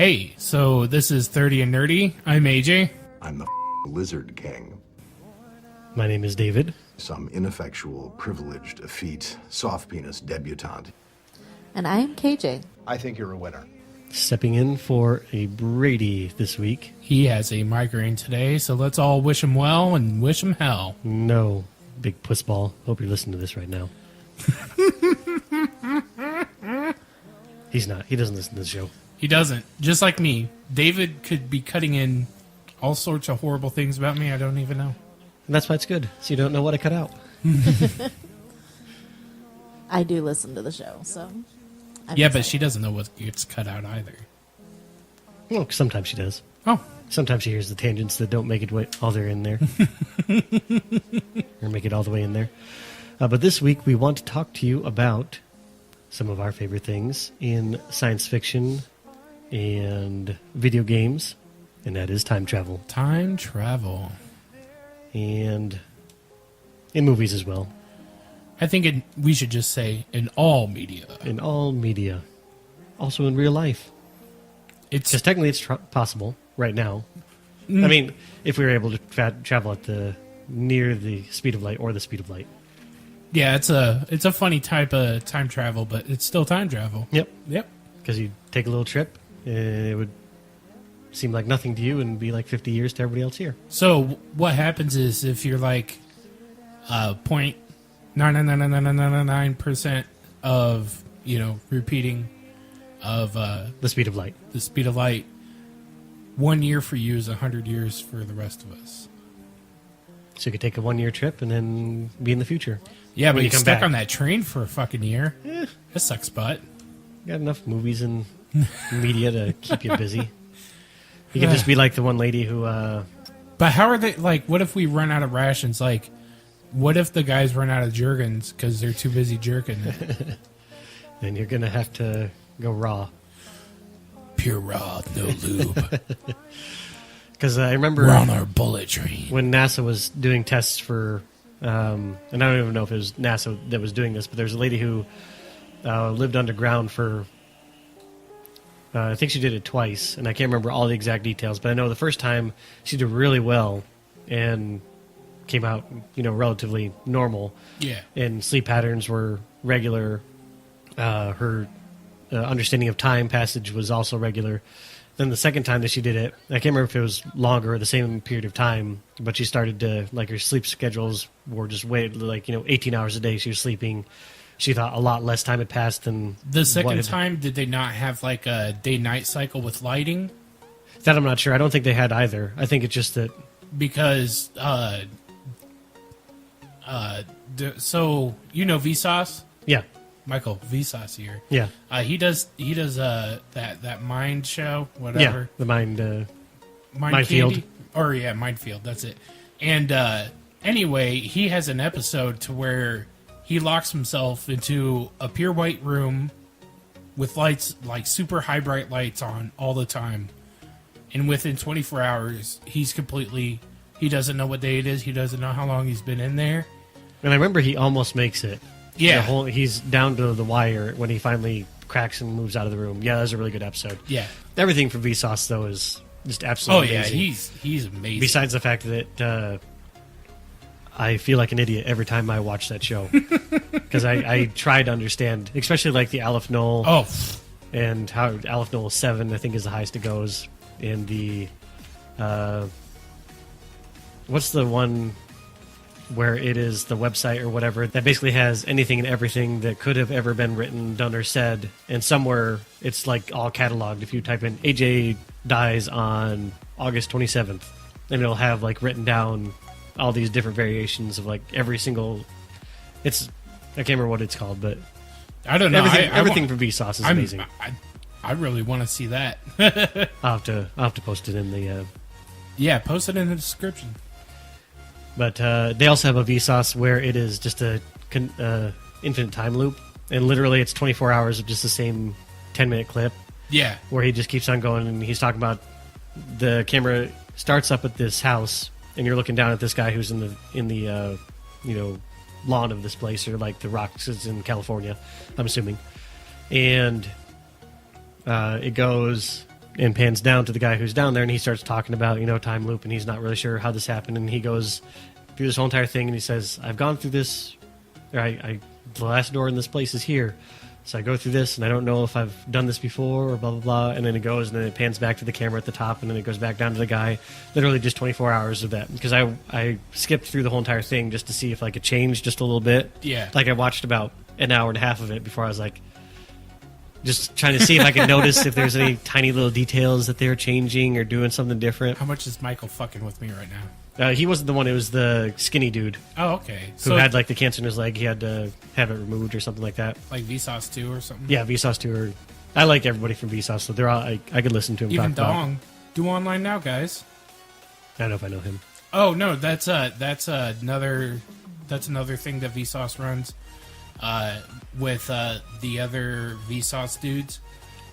Hey, so this is 30 and Nerdy. I'm AJ. I'm the Lizard King. My name is David. Some ineffectual, privileged, effete, soft penis debutante. And I am KJ. I think you're a winner. Stepping in for a Brady this week. He has a migraine today, so let's all wish him well and wish him hell. No, big pussball. Hope you're listening to this right now. He's not. He doesn't listen to the show. He doesn't. Just like me. David could be cutting in all sorts of horrible things about me I don't even know. And that's why it's good. So you don't know what I cut out. I do listen to the show, so... Yeah, but she doesn't know what gets cut out either. Well, sometimes she does. Oh. Sometimes she hears the tangents that don't make it all the way in there. Or make it all the way in there. But this week we want to talk to you about some of our favorite things in science fiction and video games. And that is time travel. Time travel. And in movies as well. I think we should just say in all media. In all media. Also in real life. Because technically it's possible right now. I mean, if we were able to travel at near the speed of light or the speed of light. Yeah, it's a funny type of time travel, but it's still time travel. Yep. Yep. Because you take a little trip, and it would seem like nothing to you and be like 50 years to everybody else here. So what happens is if you're like 0.9999999% of, repeating of the speed of light. The speed of light, 1 year for you is 100 years for the rest of us. So you could take a 1 year trip and then be in the future. Yeah, but you're stuck on that train for a fucking year. That sucks butt. You got enough movies and media to keep you busy. You can just be like the one lady who... But how are they... Like, what if we run out of rations? Like, what if the guys run out of Jergens because they're too busy jerking? Then you're going to have to go raw. Pure raw, no lube. Because I remember... We're on our bullet train. When NASA was doing tests for... and I don't even know if it was NASA that was doing this, but there's a lady who lived underground for... I think she did it twice, and I can't remember all the exact details, but I know the first time she did really well and came out, relatively normal. Yeah. And sleep patterns were regular. Her understanding of time passage was also regular. Then the second time that she did it, I can't remember if it was longer or the same period of time, but she started to, her sleep schedules were just 18 hours a day she was sleeping. She thought a lot less time had passed than... The second time, did they not have, a day-night cycle with lighting? That I'm not sure. I don't think they had either. I think it's just that... Because, so, Vsauce? Yeah. Michael Vsauce here. Yeah. He does that Mind show, whatever. Yeah, the Mind Field. Or, yeah, Mindfield, that's it. And, anyway, he has an episode to where... He locks himself into a pure white room with lights, super high bright lights on all the time. And within 24 hours, he doesn't know what day it is. He doesn't know how long he's been in there. And I remember he almost makes it. Yeah. He's down to the wire when he finally cracks and moves out of the room. Yeah, that was a really good episode. Yeah. Everything from Vsauce, though, is just absolutely amazing. Oh, yeah, he's amazing. Besides the fact that... I feel like an idiot every time I watch that show. Because I try to understand, especially the Aleph Null. Oh. And how Aleph Null 7, I think, is the highest it goes. And the... what's the one where it is the website or whatever that basically has anything and everything that could have ever been written, done, or said. And somewhere it's all cataloged. If you type in AJ dies on August 27th, and it'll have written down... all these different variations of every single... I can't remember what it's called, but... I don't know. Everything from Vsauce is amazing. I really want to see that. I'll have to post it in the... Yeah, post it in the description. But they also have a Vsauce where it is just a infinite time loop. And literally it's 24 hours of just the same 10-minute clip. Yeah. Where he just keeps on going, and he's talking about... The camera starts up at this house... And you're looking down at this guy who's in the lawn of this place, or the rocks is in California, I'm assuming. And it and pans down to the guy who's down there, and he starts talking about, time loop, and he's not really sure how this happened, and he goes through this whole entire thing, and he says, I've gone through this, or the last door in this place is here, so I go through this, and I don't know if I've done this before, or blah, blah, blah, and then it goes, and then it pans back to the camera at the top, and then it goes back down to the guy, literally just 24 hours of that, because I skipped through the whole entire thing just to see if I could change just a little bit. Yeah. Like, I watched about an hour and a half of it before I was like, just trying to see if I could notice if there's any tiny little details that they're changing or doing something different. How much is Michael fucking with me right now? He wasn't the one. It was the skinny dude Oh, okay. who had like the cancer in his leg. He had to have it removed or something like that. like Vsauce 2 or something? Yeah, Vsauce too. Or I like everybody from Vsauce, so they're all. I could listen to him Even talk about. Dong. Do online now, guys. I don't know if I know him. Oh no, that's another thing that Vsauce runs with the other Vsauce dudes,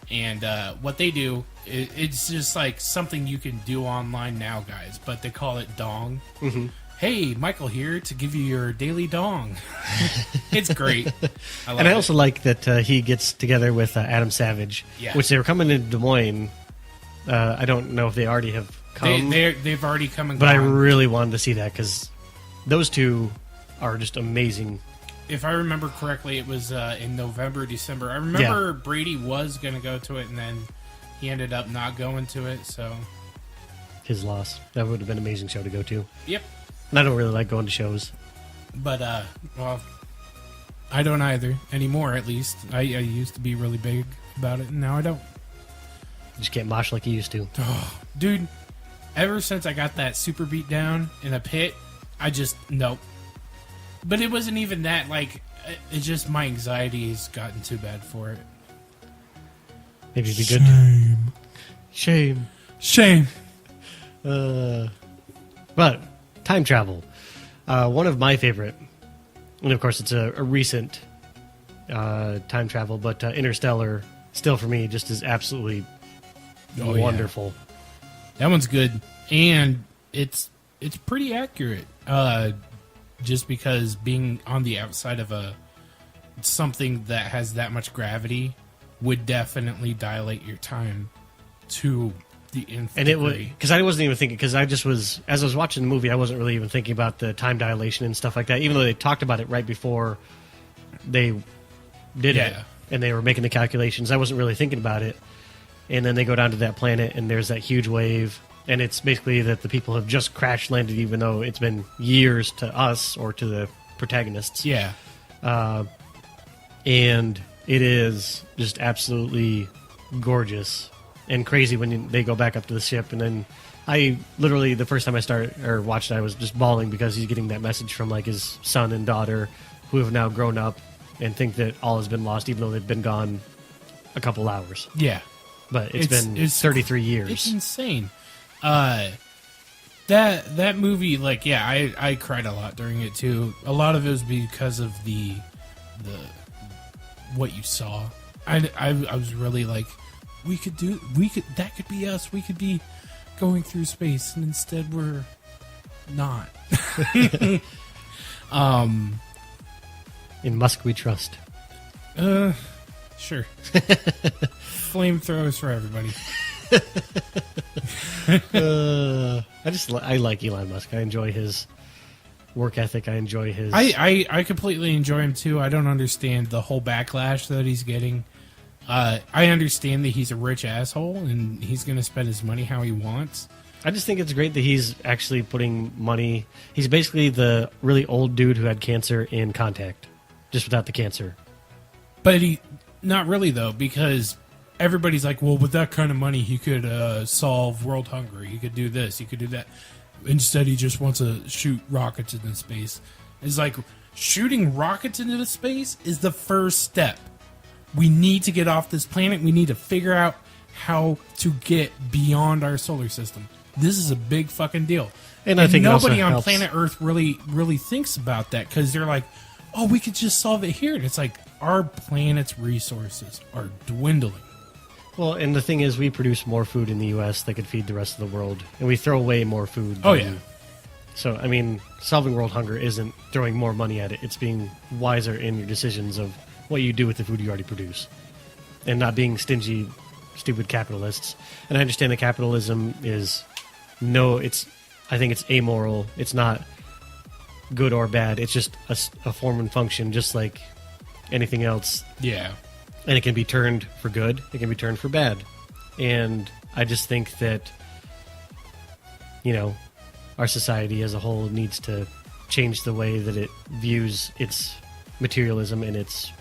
and what they do, it's just like something you can do online now, guys. But they call it Dong. Mm-hmm. Hey, Michael here to give you your daily Dong. It's great. I also like that he gets together with Adam Savage, which they were coming to Des Moines. I don't know if they already have come. They've already come and but gone. I really wanted to see that because those two are just amazing. If I remember correctly, it was in November, December. I remember Brady was going to go to it, and then he ended up not going to it. So his loss. That would have been an amazing show to go to. Yep. And I don't really like going to shows. But, well, I don't either. Anymore, at least. I used to be really big about it, and now I don't. You just can't mosh like you used to. Oh, dude, ever since I got that super beat down in a pit, I just, nope. But it wasn't even that, like, it's just my anxiety has gotten too bad for it. Maybe it'd be good. Shame. Shame. But time travel. One of my favorite, and of course it's a recent time travel, but Interstellar, still for me, just is absolutely wonderful. Yeah. That one's good. And it's pretty accurate. Just because being on the outside of something that has that much gravity would definitely dilate your time to the nth and it was because I wasn't even thinking, because I just was, as I was watching the movie, I wasn't really even thinking about the time dilation and stuff like that, even though they talked about it right before they did it and they were making the calculations. I wasn't really thinking about it, and then they go down to that planet and there's that huge wave, and it's basically that the people have just crash landed, even though it's been years to us or to the protagonists. Yeah. And it is just absolutely gorgeous and crazy when they go back up to the ship. And then I literally, the first time I watched it, I was just bawling because he's getting that message from like his son and daughter who have now grown up and think that all has been lost, even though they've been gone a couple hours. Yeah. But it's been 33 years. It's insane. That movie, like, yeah, I cried a lot during it too. A lot of it was because of the what you saw. I was really like, that could be us. We could be going through space, and instead we're not. In Musk we trust. Sure. Flamethrowers for everybody. I like Elon Musk. I enjoy his work ethic. I enjoy his. I completely enjoy him too. I don't understand the whole backlash that he's getting. I understand that he's a rich asshole and he's going to spend his money how he wants. I just think it's great that he's actually putting money. He's basically the really old dude who had cancer in Contact, just without the cancer. But not really though, because everybody's like, well, with that kind of money, he could solve world hunger. He could do this. He could do that. Instead, he just wants to shoot rockets into space. It's like, shooting rockets into the space is the first step. We need to get off this planet. We need to figure out how to get beyond our solar system. This is a big fucking deal. And I think nobody on helps. planet Earth really thinks about that, because they're like, oh, we could just solve it here. And it's like, our planet's resources are dwindling. Well, and the thing is, we produce more food in the U.S. that could feed the rest of the world, and we throw away more food. Oh, yeah. So, I mean, solving world hunger isn't throwing more money at it. It's being wiser in your decisions of what you do with the food you already produce, and not being stingy stupid capitalists. And I understand that capitalism is I think it's amoral. It's not good or bad. It's just a form and function, just like anything else. Yeah. And it can be turned for good. It can be turned for bad. And I just think that, our society as a whole needs to change the way that it views its materialism and its...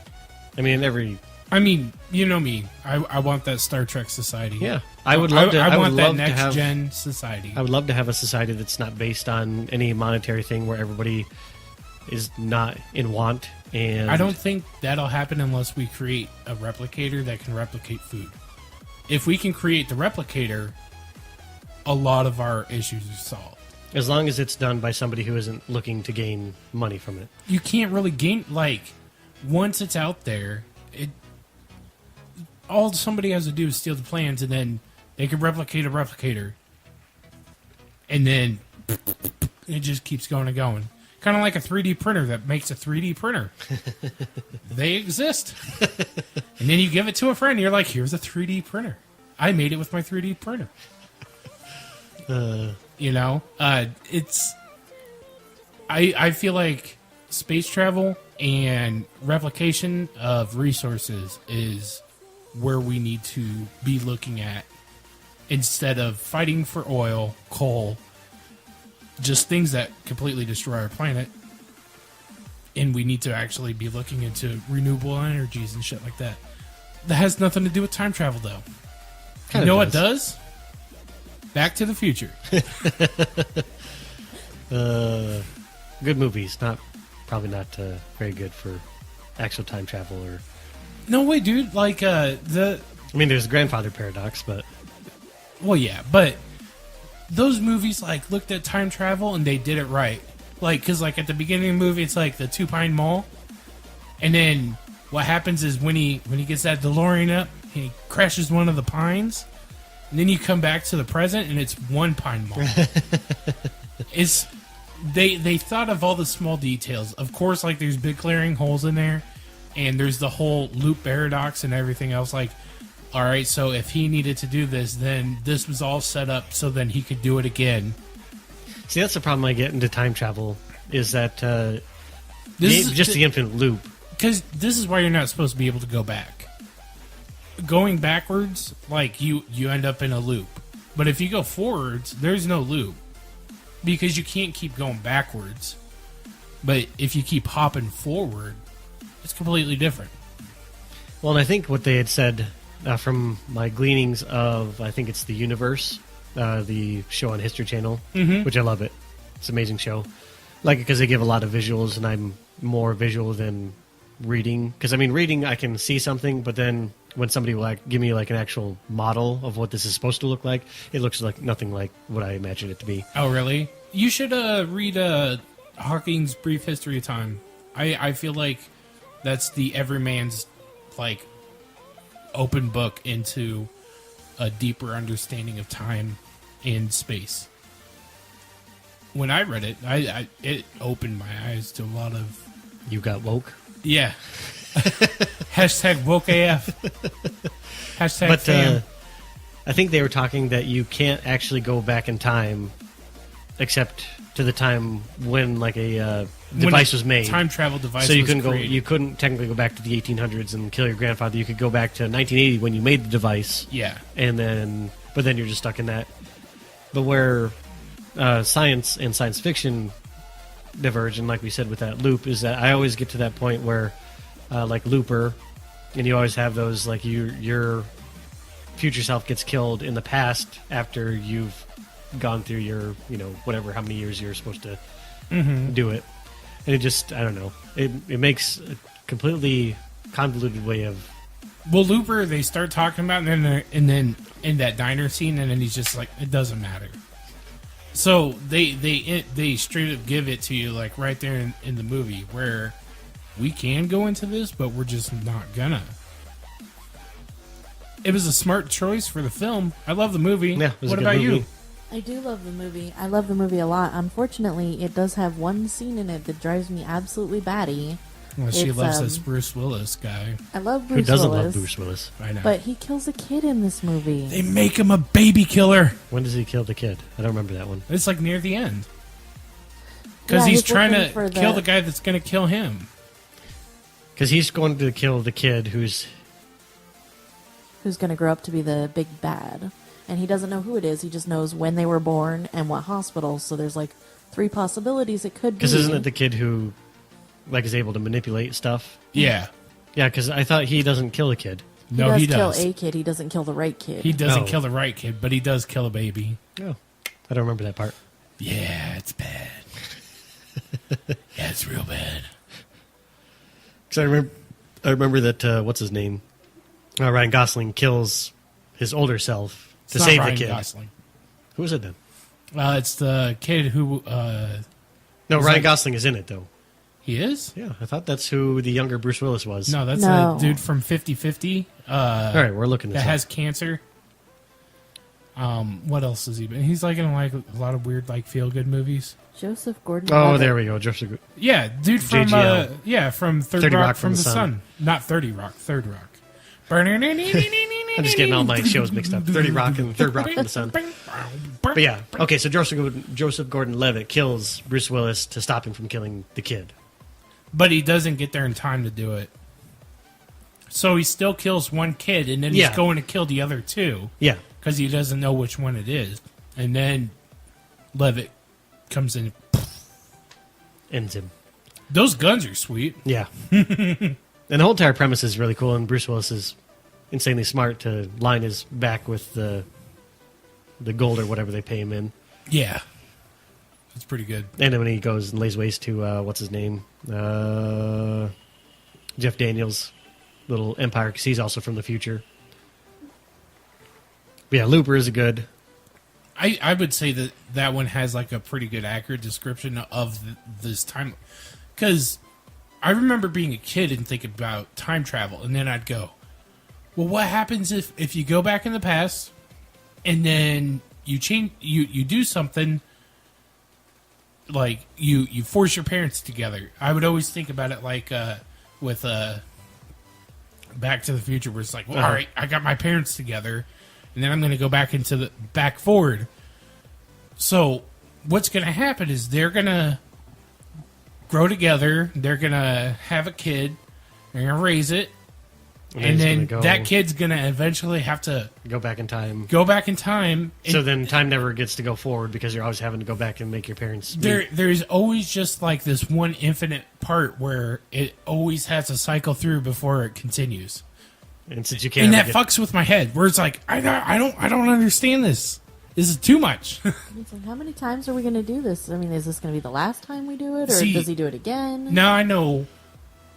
you know me. I want that Star Trek society. Yeah. I would love to... I want that love to have, next-gen society. I would love to have a society that's not based on any monetary thing where everybody is not in want. And I don't think that'll happen unless we create a replicator that can replicate food. If we can create the replicator, a lot of our issues are solved. As long as it's done by somebody who isn't looking to gain money from it. You can't really gain... once it's out there, all somebody has to do is steal the plans, and then they can replicate a replicator. And then it just keeps going and going. Kind of like a 3D printer that makes a 3D printer. They exist. And then you give it to a friend, and you're like, here's a 3D printer. I made it with my 3D printer. It's... I feel like space travel and replication of resources is where we need to be looking at instead of fighting for oil, coal, just things that completely destroy our planet. And we need to actually be looking into renewable energies and shit like that. That has nothing to do with time travel, though. Kind you know of what does? Back to the Future. Good movies. Probably not very good for actual time travel or... No way, dude. There's the grandfather paradox, but... Well, yeah, but those movies, looked at time travel and they did it right. Because, at the beginning of the movie, it's the Two Pine Mall. And then what happens is when he gets that DeLorean up, he crashes one of the pines. And then you come back to the present and it's One Pine Mall. They thought of all the small details. Of course, there's big glaring holes in there. And there's the whole loop paradox and everything else. All right, so if he needed to do this, then this was all set up so then he could do it again. See, that's the problem I get into time travel, is that the infinite loop. Because this is why you're not supposed to be able to go back. Going backwards, you end up in a loop. But if you go forwards, there's no loop. Because you can't keep going backwards. But if you keep hopping forward, it's completely different. Well, and I think what they had said from my gleanings of, I think it's The Universe, the show on History Channel, which I love it. It's an amazing show. Because they give a lot of visuals, and I'm more visual than reading. Because, reading, I can see something, but then when somebody will give me an actual model of what this is supposed to look like, it looks like nothing like what I imagined it to be. Oh, really? You should read Hawking's Brief History of Time. I feel like that's the everyman's open book into a deeper understanding of time and space. When I read it, it opened my eyes to a lot of... You got woke? Yeah. Hashtag woke AF. Hashtag fam. I think they were talking that you can't actually go back in time except to the time when a device was made. Time travel device. So you was couldn't created. You couldn't technically go back to the 1800s and kill your grandfather. You could go back to 1980 when you made the device. Yeah. But then you're just stuck in that. But where science and science fiction diverge, and like we said with that loop, is that I always get to that point where, Looper, and you always have those your future self gets killed in the past after you've gone through your whatever how many years you're supposed to do it, and it just I don't know it makes a completely convoluted way of. Well, Looper, they start talking about, and then in that diner scene, and then he's just it doesn't matter. So they straight up give it to you right there in the movie where we can go into this, but we're just not gonna. It was a smart choice for the film. I love the movie. Yeah, it was what a good about movie. you? I do love the movie. I love the movie a lot. Unfortunately, it does have one scene in it that drives me absolutely batty. Well, she It's, loves this Bruce Willis guy. I love Who Bruce doesn't Willis. love Bruce Willis? I know. But he kills a kid in this movie. They make him a baby killer. When does he kill the kid? I don't remember that one. It's like near the end. Because Yeah, he's he's trying looking to for kill the- the guy that's going to kill him. Because he's going to kill the kid who's... Who's going to grow up to be the big bad. And he doesn't know who it is. He just knows when they were born and what hospital. So there's like 3 possibilities it could be. Because isn't it the kid who like is able to manipulate stuff? Yeah. Yeah, because I thought he doesn't kill the kid. No, he does. kill a kid. He doesn't kill the right kid. He doesn't Oh. kill the right kid, but he does kill a baby. Oh, I don't remember that part. Yeah, it's bad. Yeah, it's real bad. Because I remember that what's his name? Ryan Gosling kills his older self It's to not save Ryan the kid. Gosling. Who is it then? It's the kid who... No, Is Ryan that- Gosling is in it though. he is? Yeah, I thought that's who the younger Bruce Willis was. No, that's No. the dude from 50-50. All right, we're looking this That up. has cancer. What else has he been? He's like in like a lot of weird like feel good movies. Joseph Gordon. Oh, there we go. Joseph. Yeah, dude from JGL. from 30 Rock from the Sun. Not 30 Rock, Third Rock. I'm just getting all my shows mixed up. 30 Rock and Third Rock from the Sun. But yeah, okay. So Joseph Gordon-Levitt kills Bruce Willis to stop him from killing the kid. But he doesn't get there in time to do it. So he still kills one kid, and then he's Yeah. going to kill the other 2 Yeah, because he doesn't know which one it is. And then Levitt comes in. ends him. Those guns are sweet. Yeah. And the whole entire premise is really cool, and Bruce Willis is insanely smart to line his back with the gold or whatever they pay him in. Yeah. It's pretty good. And then when he goes and lays waste to, what's his name? Jeff Daniels' little empire, because he's also from the future. But yeah, Looper is a good. I would say that that one has like a pretty good accurate description of this time. Because I remember being a kid and thinking about time travel, and then I'd go, well, what happens if you go back in the past and then you change, you do something like you force your parents together? I would always think about it like with Back to the Future, where it's like, well, all right, I got my parents together, and then I'm going to go back into the back forward. So what's going to happen is they're going to grow together. They're going to have a kid. They're going to raise it. And then that kid's going to eventually have to go back in time. So then time never gets to go forward because you're always having to go back and make your parents meet. There's always just like this one infinite part where it always has to cycle through before it continues. And since you can't, And that fucks with my head. Where it's like I don't understand this. This is too much. It's like, how many times are we going to do this? I mean, is this going to be the last time we do it, or See, does he do it again? Now I know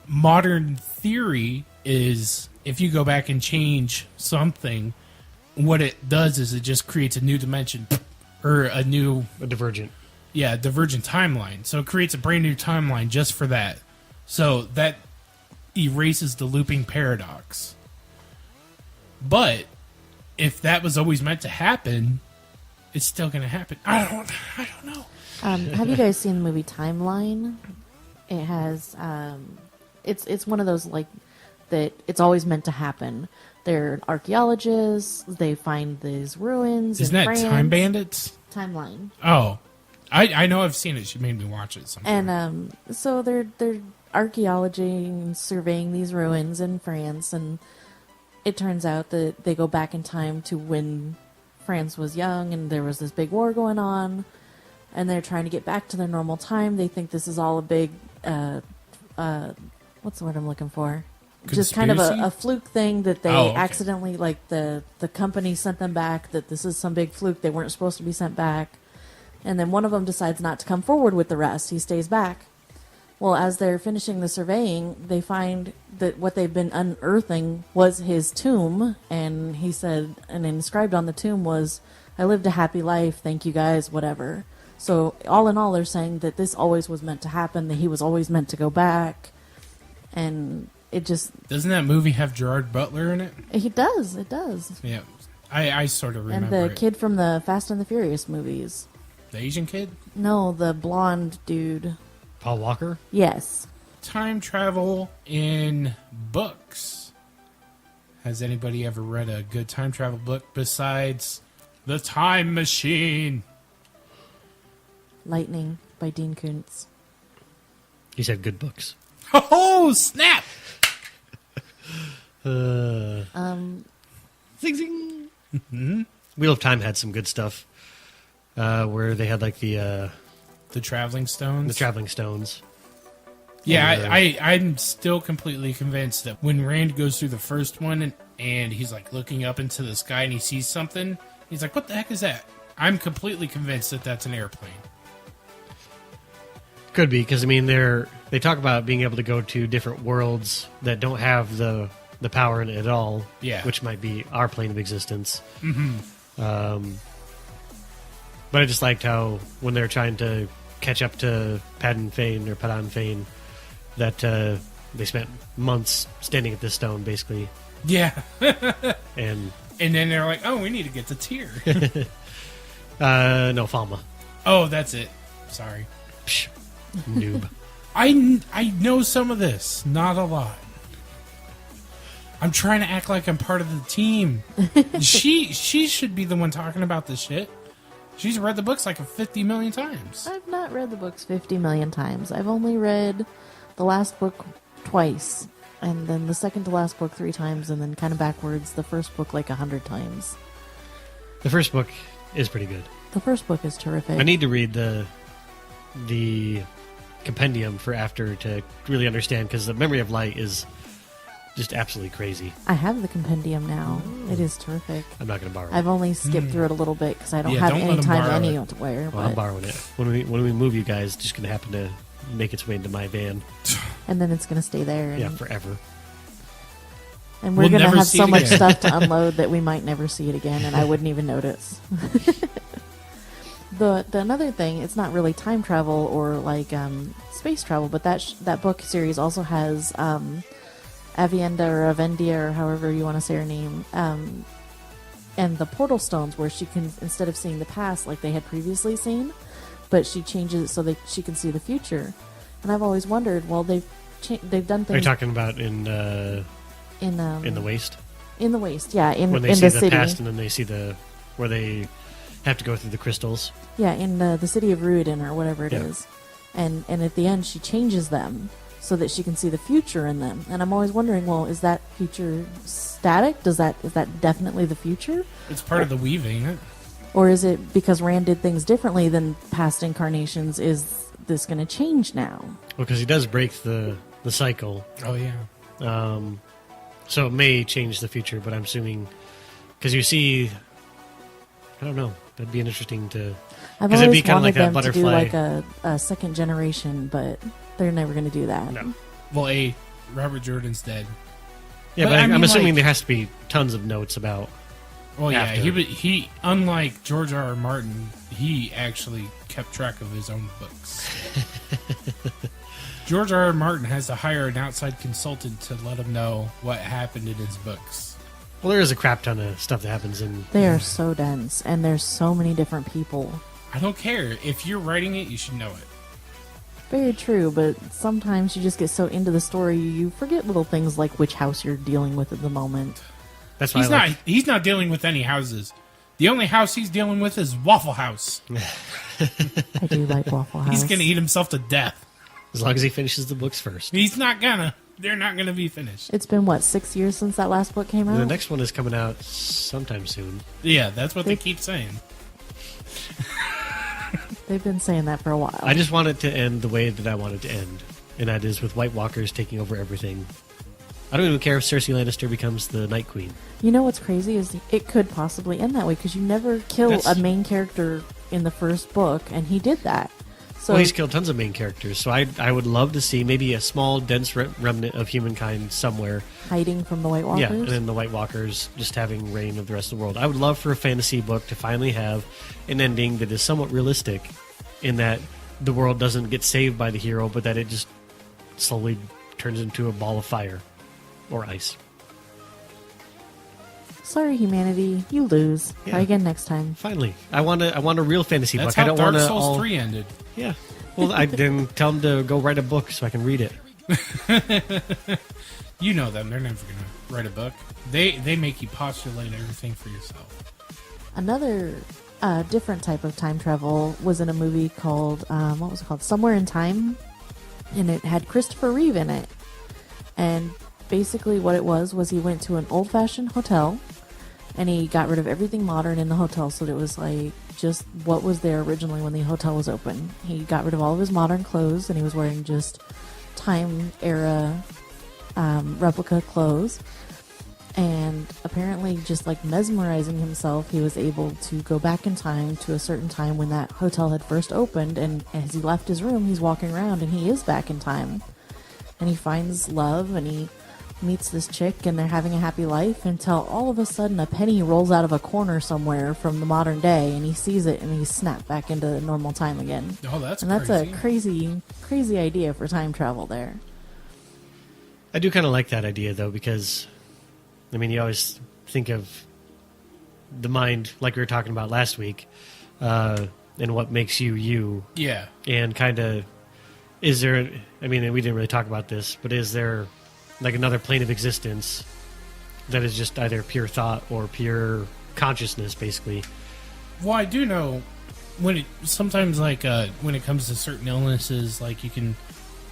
modern theory is if you go back and change something, what it does is it just creates a new dimension or a divergent. Yeah, divergent timeline. So it creates a brand new timeline just for that. So that erases the looping paradox. But if that was always meant to happen, it's still going to happen. I don't know. Have you guys seen the movie Timeline? It has, it's one of those like that. It's always meant to happen. They're archaeologists. They find these ruins. Isn't in that France. Time Bandits? Timeline. Oh, I know I've seen it. She made me watch it. Sometime. And so they're archaeology and surveying these ruins in France, and it turns out that they go back in time to when France was young and there was this big war going on, and they're trying to get back to their normal time. They think this is all a big what's the word I'm looking for? Just kind of Conspiracy? a fluke thing that they Oh, okay. accidentally, like the company sent them back, that this is some big fluke. They weren't supposed to be sent back. And then one of them decides not to come forward with the rest. He stays back. Well, as they're finishing the surveying, they find that what they've been unearthing was his tomb. And he said, and inscribed on the tomb was, "I lived a happy life. Thank you guys, whatever." So all in all, they're saying that this always was meant to happen, that he was always meant to go back. And it just... Doesn't that movie have Gerard Butler in it? It does. It does. Yeah. I sort of remember And the it. kid from the Fast and the Furious movies. The Asian kid? No, the blonde dude. Paul Walker? Yes. time travel in books. Has anybody ever read a good time travel book besides The Time Machine? Lightning by Dean Koontz. He said good books. Oh, snap! Zing zing. Wheel of Time had some good stuff. Where they had like the Traveling Stones? The Traveling Stones. Yeah, I'm still completely convinced that when Rand goes through the first one and he's like looking up into the sky and he sees something, he's like, what the heck is that? I'm completely convinced that that's an airplane. Could be, because I mean they talk about being able to go to different worlds that don't have the power in it at all. Yeah. Which might be our plane of existence. Mm-hmm. But I just liked how when they're trying to catch up to Padan Fain, that they spent months standing at this stone, basically. Yeah. and then they're like, oh, we need to get to Tyr. No, Falma. Oh, that's it. Sorry. Psh, noob. I know some of this, not a lot. I'm trying to act like I'm part of the team. She should be the one talking about this shit. She's read the books like 50 million times. I've not read the books 50 million times. I've only read the last book twice, and then the second to last book 3 times, and then kind of backwards, the first book like 100 times. The first book is pretty good. The first book is terrific. I need to read the compendium for after to really understand, because the Memory of Light is just absolutely crazy. I have the compendium now. It is terrific. I'm not going to borrow it. I've only skipped through it a little bit because I don't Yeah, have don't let any 'em time borrow it. anywhere. Well, I'm borrowing it. When we move, you guys, it's just going to happen to make its way into my van. And then it's going to stay there. And, Yeah, forever. and we're We'll going to never have see so it much again. stuff to unload that we might never see it again, and I wouldn't even notice. The another thing, it's not really time travel or like space travel, but that book series also has Avienda or Avendia or however you want to say her name, and the portal stones where she can, instead of seeing the past like they had previously seen, but she changes it so that she can see the future. And I've always wondered, well, they've done things. Are you talking about in the waste? In the waste, yeah, when they in see the the city. past and then they see where they have to go through the crystals. Yeah, in the city of Ruiden or whatever it is. And at the end she changes them so that she can see the future in them. And I'm always wondering, well, is that future static? Is that definitely the future? It's part of the weaving, isn't it? Or is it because Rand did things differently than past incarnations, is this going to change now? Well, because he does break the cycle. Oh, yeah. So it may change the future, but I'm assuming... Because you see... I don't know. That'd be interesting to... I've 'cause it'd be always kinda wanted like a them to butterfly. do like a second generation, but they're never going to do that. No. Well, Robert Jordan's dead. Yeah, But but I I'm mean, assuming like- there has to be tons of notes about... Well, yeah, After. he unlike George R. R. Martin, he actually kept track of his own books. George R. R. Martin has to hire an outside consultant to let him know what happened in his books. Well, there is a crap ton of stuff that happens in... They are so dense, and there's so many different people. I don't care. If you're writing it, you should know it. Very true, but sometimes you just get so into the story you forget little things like which house you're dealing with at the moment. That's why He's not dealing with any houses. The only house he's dealing with is Waffle House. I do like Waffle House. He's gonna eat himself to death. As long as he finishes the books first. He's not gonna. They're not gonna be finished. It's been, 6 years since that last book came out? The next one is coming out sometime soon. Yeah, that's what they keep saying. They've been saying that for a while. I just want it to end the way that I want it to end. And that is with White Walkers taking over everything. I don't even care if Cersei Lannister becomes the Night Queen. You know what's crazy is it could possibly end that way because you never kill That's- a main character in the first book, and he did that. So Well, he's killed tons of main characters, so I would love to see maybe a small, dense remnant of humankind somewhere. hiding from the White Walkers. Yeah, and then the White Walkers just having reign of the rest of the world. I would love for a fantasy book to finally have an ending that is somewhat realistic in that the world doesn't get saved by the hero, but that it just slowly turns into a ball of fire or ice. Sorry, humanity, you lose. Yeah. Try again next time. Finally, I want a real fantasy That's book. I how don't Dark want to Souls all... 3 ended. Yeah. Well, I then tell him to go write a book so I can read it. You know them. They're never going to write a book. They make you postulate everything for yourself. Another different type of time travel was in a movie called, what was it called? Somewhere in Time. And it had Christopher Reeve in it. And basically what it was he went to an old-fashioned hotel and he got rid of everything modern in the hotel, so that it was like just what was there originally when the hotel was open. He got rid of all of his modern clothes and he was wearing just time era replica clothes. And apparently just like mesmerizing himself, he was able to go back in time to a certain time when that hotel had first opened. And as he left his room, he's walking around and he is back in time. And he finds love and he meets this chick and they're having a happy life until all of a sudden a penny rolls out of a corner somewhere from the modern day and he sees it and he's snapped back into normal time again. Oh, that's and crazy. That's a crazy idea for time travel there. I do kind of like that idea, though, because, I mean, you always think of the mind, like we were talking about last week, and what makes you you. Yeah. And kind of, is there, I mean, we didn't really talk about this, but is there like another plane of existence that is just either pure thought or pure consciousness, basically? Well, I do know sometimes like when it comes to certain illnesses, like you can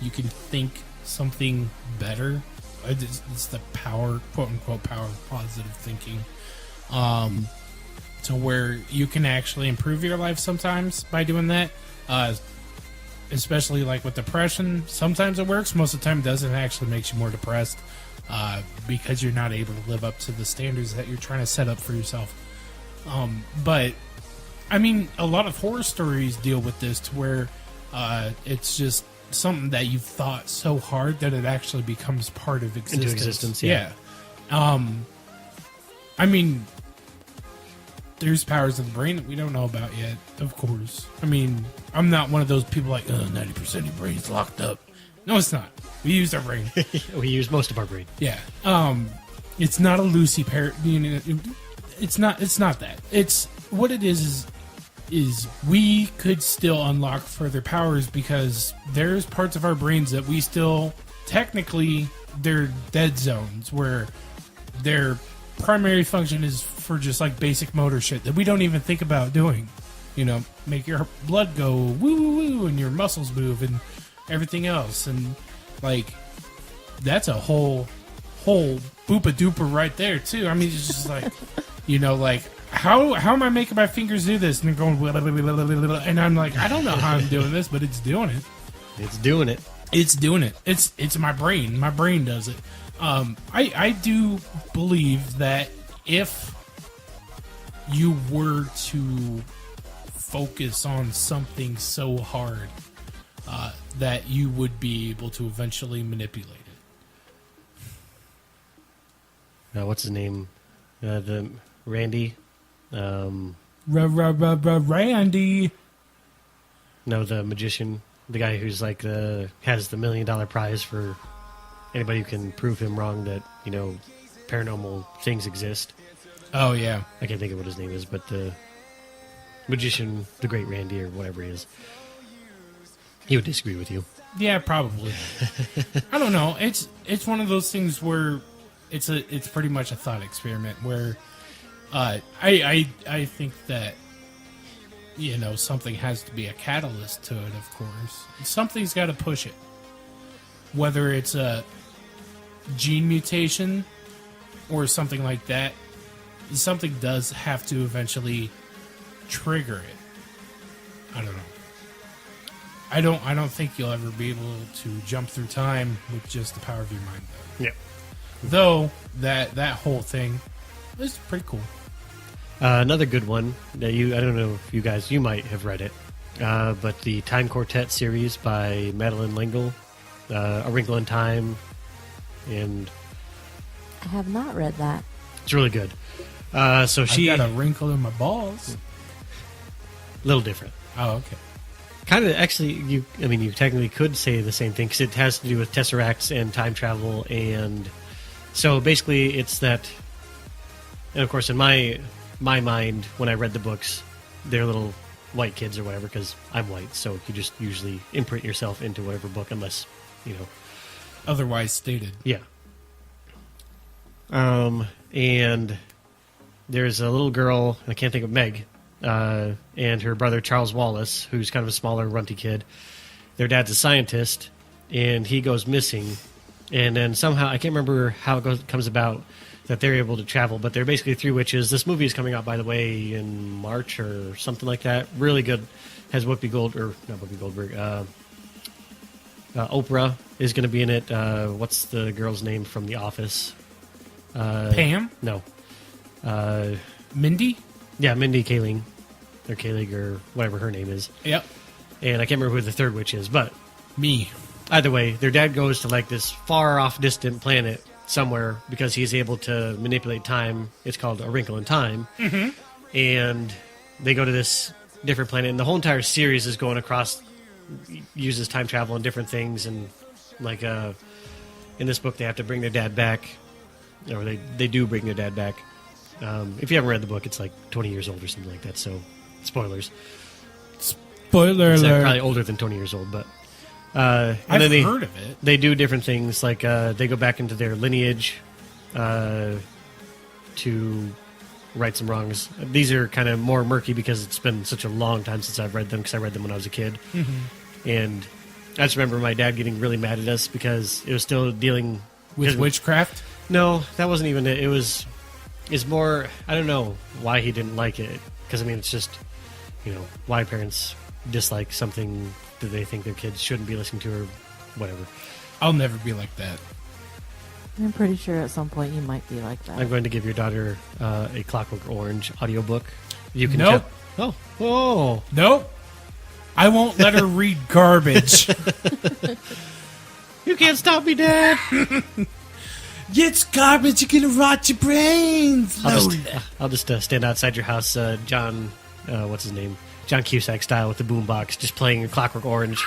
think something better. It's the power, quote unquote, power of positive thinking, to where you can actually improve your life sometimes by doing that. Especially like with depression, sometimes it works. Most of the time, it doesn't. It actually makes you more depressed because you're not able to live up to the standards that you're trying to set up for yourself. But I mean, a lot of horror stories deal with this to where it's just something that you've thought so hard that it actually becomes part of existence. Into existence, yeah. I mean, there's powers of the brain that we don't know about yet, of course. I mean, I'm not one of those people like, 90% of your brain's locked up. No, it's not. We use our brain. We use most of our brain. Yeah. It's not a Lucy parrot. It's not that. It's what it is we could still unlock further powers because there's parts of our brains that we still technically they're dead zones where their primary function is for just like basic motor shit that we don't even think about doing. You know, make your blood go woo woo woo and your muscles move and everything else, and like that's a whole boopa duper right there too. I mean, it's just like you know, like how am I making my fingers do this? And they're going blah, blah, blah, blah, blah, blah, and I'm like, I don't know how I'm doing this, but it's doing it. It's doing it. It's doing it. It's my brain. My brain does it. I do believe that if you were to focus on something so hard that you would be able to eventually manipulate it. What's his name? The Randy. Randy. No, the magician. The guy who's like has the $1 million prize for anybody who can prove him wrong that, you know, paranormal things exist. Oh, yeah. I can't think of what his name is, but the magician, the great Randy or whatever he is, he would disagree with you. Yeah, probably. I don't know. It's one of those things where it's pretty much a thought experiment where I think that, you know, something has to be a catalyst to it, of course. Something's got to push it. Whether it's a gene mutation or something like that, something does have to eventually trigger it. I don't know. I don't think you'll ever be able to jump through time with just the power of your mind, though. Yeah. Though that whole thing is pretty cool. Another good one that I don't know if you might have read it, but the Time Quartet series by Madeleine L'Engle, A Wrinkle in Time, and I have not read that. it's really good. So she I've got a wrinkle in my balls. a little different. Oh, okay. Kind of, actually, you technically could say the same thing because it has to do with tesseracts and time travel, and so basically it's that. And of course, in my mind, when I read the books, they're little white kids or whatever because I'm white, so you just usually imprint yourself into whatever book, unless you know otherwise stated. Yeah. And there's a little girl, I can't think of Meg, and her brother Charles Wallace, who's kind of a smaller, runty kid. Their dad's a scientist, and he goes missing. And then somehow, I can't remember how it comes about that they're able to travel, but they're basically three witches. This movie is coming out, by the way, in March or something like that. Really good. Has Whoopi Goldberg, not Whoopi Goldberg, Oprah is going to be in it. What's the girl's name from The Office? Pam? No. Mindy? Yeah, Mindy Kaling. Or Kaling, or whatever her name is. Yep. And I can't remember who the third witch is, but Me. either way, their dad goes to like this far off distant planet somewhere because he's able to manipulate time. It's called A Wrinkle in Time. Mm-hmm. And they go to this different planet, and the whole entire series is going across, uses time travel and different things, and like in this book they have to bring their dad back, or they do bring their dad back. If you haven't read the book, it's like 20 years old or something like that, so spoilers. Spoiler It's alert. probably older than 20 years old, but I've heard of it. They do different things, like they go back into their lineage to right some wrongs. These are kind of more murky because it's been such a long time since I've read them, because I read them when I was a kid. Mm-hmm. And I just remember my dad getting really mad at us because it was still dealing With witchcraft? No, that wasn't even it. It's more, I don't know why he didn't like it, because I mean, it's just, why parents dislike something that they think their kids shouldn't be listening to, or whatever. I'll never be like that. I'm pretty sure at some point you might be like that. I'm going to give your daughter a Clockwork Orange audiobook. You can Nope. Oh. Nope. I won't let her read garbage. You can't stop me, Dad. It's garbage. You're going to rot your brains. I'll just stand outside your house, John, what's his name? John Cusack style with the boombox, just playing a Clockwork Orange.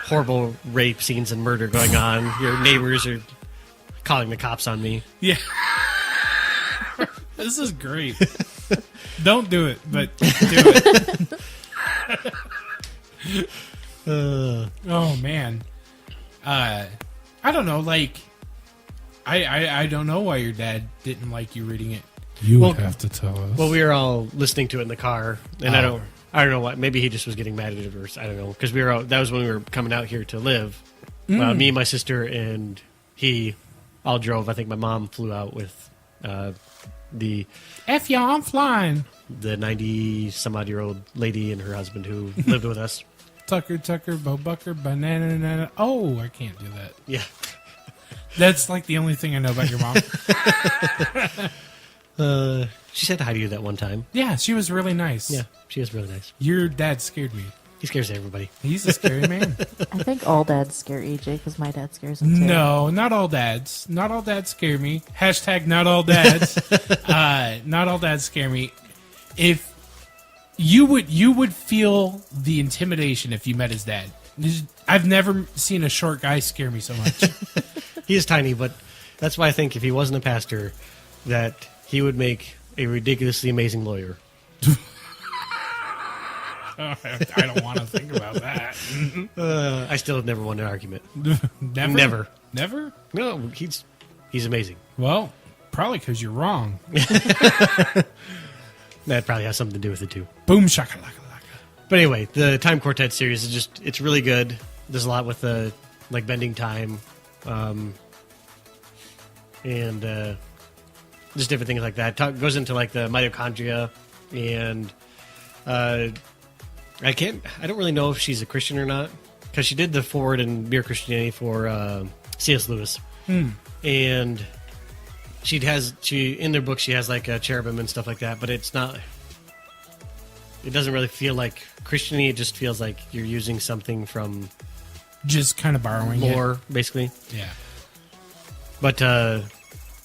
Horrible rape scenes and murder going on. Your neighbors are calling the cops on me. Yeah. This is great. Don't do it, but do it. Oh, man. I don't know, like, I don't know why your dad didn't like you reading it. You have to tell us. Well, we were all listening to it in the car, and I don't know what. Maybe he just was getting mad at it, or I don't know, because that was when we were coming out here to live. Me, my sister, and he all drove. I think my mom flew out with the F y'all, I'm flying. the 90-some-odd-year-old lady and her husband who lived with us. Tucker, Bo Bucker, banana. Oh, I can't do that. Yeah. That's like the only thing I know about your mom. She said hi to you that one time. Yeah, she was really nice. Yeah, she is really nice. Your dad scared me. He scares everybody. He's a scary man. I think all dads scare EJ because my dad scares him too. No, not all dads. Not all dads scare me. Hashtag not all dads. Not all dads scare me. If you would feel the intimidation if you met his dad. I've never seen a short guy scare me so much. He is tiny, but that's why I think if he wasn't a pastor, that he would make a ridiculously amazing lawyer. I don't want to think about that. I still have never won an argument. Never? Never? No, he's amazing. Well, probably because you're wrong. That probably has something to do with it too. Boom shakalaka. But anyway, the Time Quartet series is it's really good. There's a lot with like bending time, and just different things like that. Goes into like the mitochondria, and I don't really know if she's a Christian or not, because she did the forward in Mere Christianity for C.S. Lewis, and she in their book she has like a cherubim and stuff like that, but it's not. It doesn't really feel like Christianity. It just feels like you're using something from just kind of borrowing lore, basically. Yeah. But I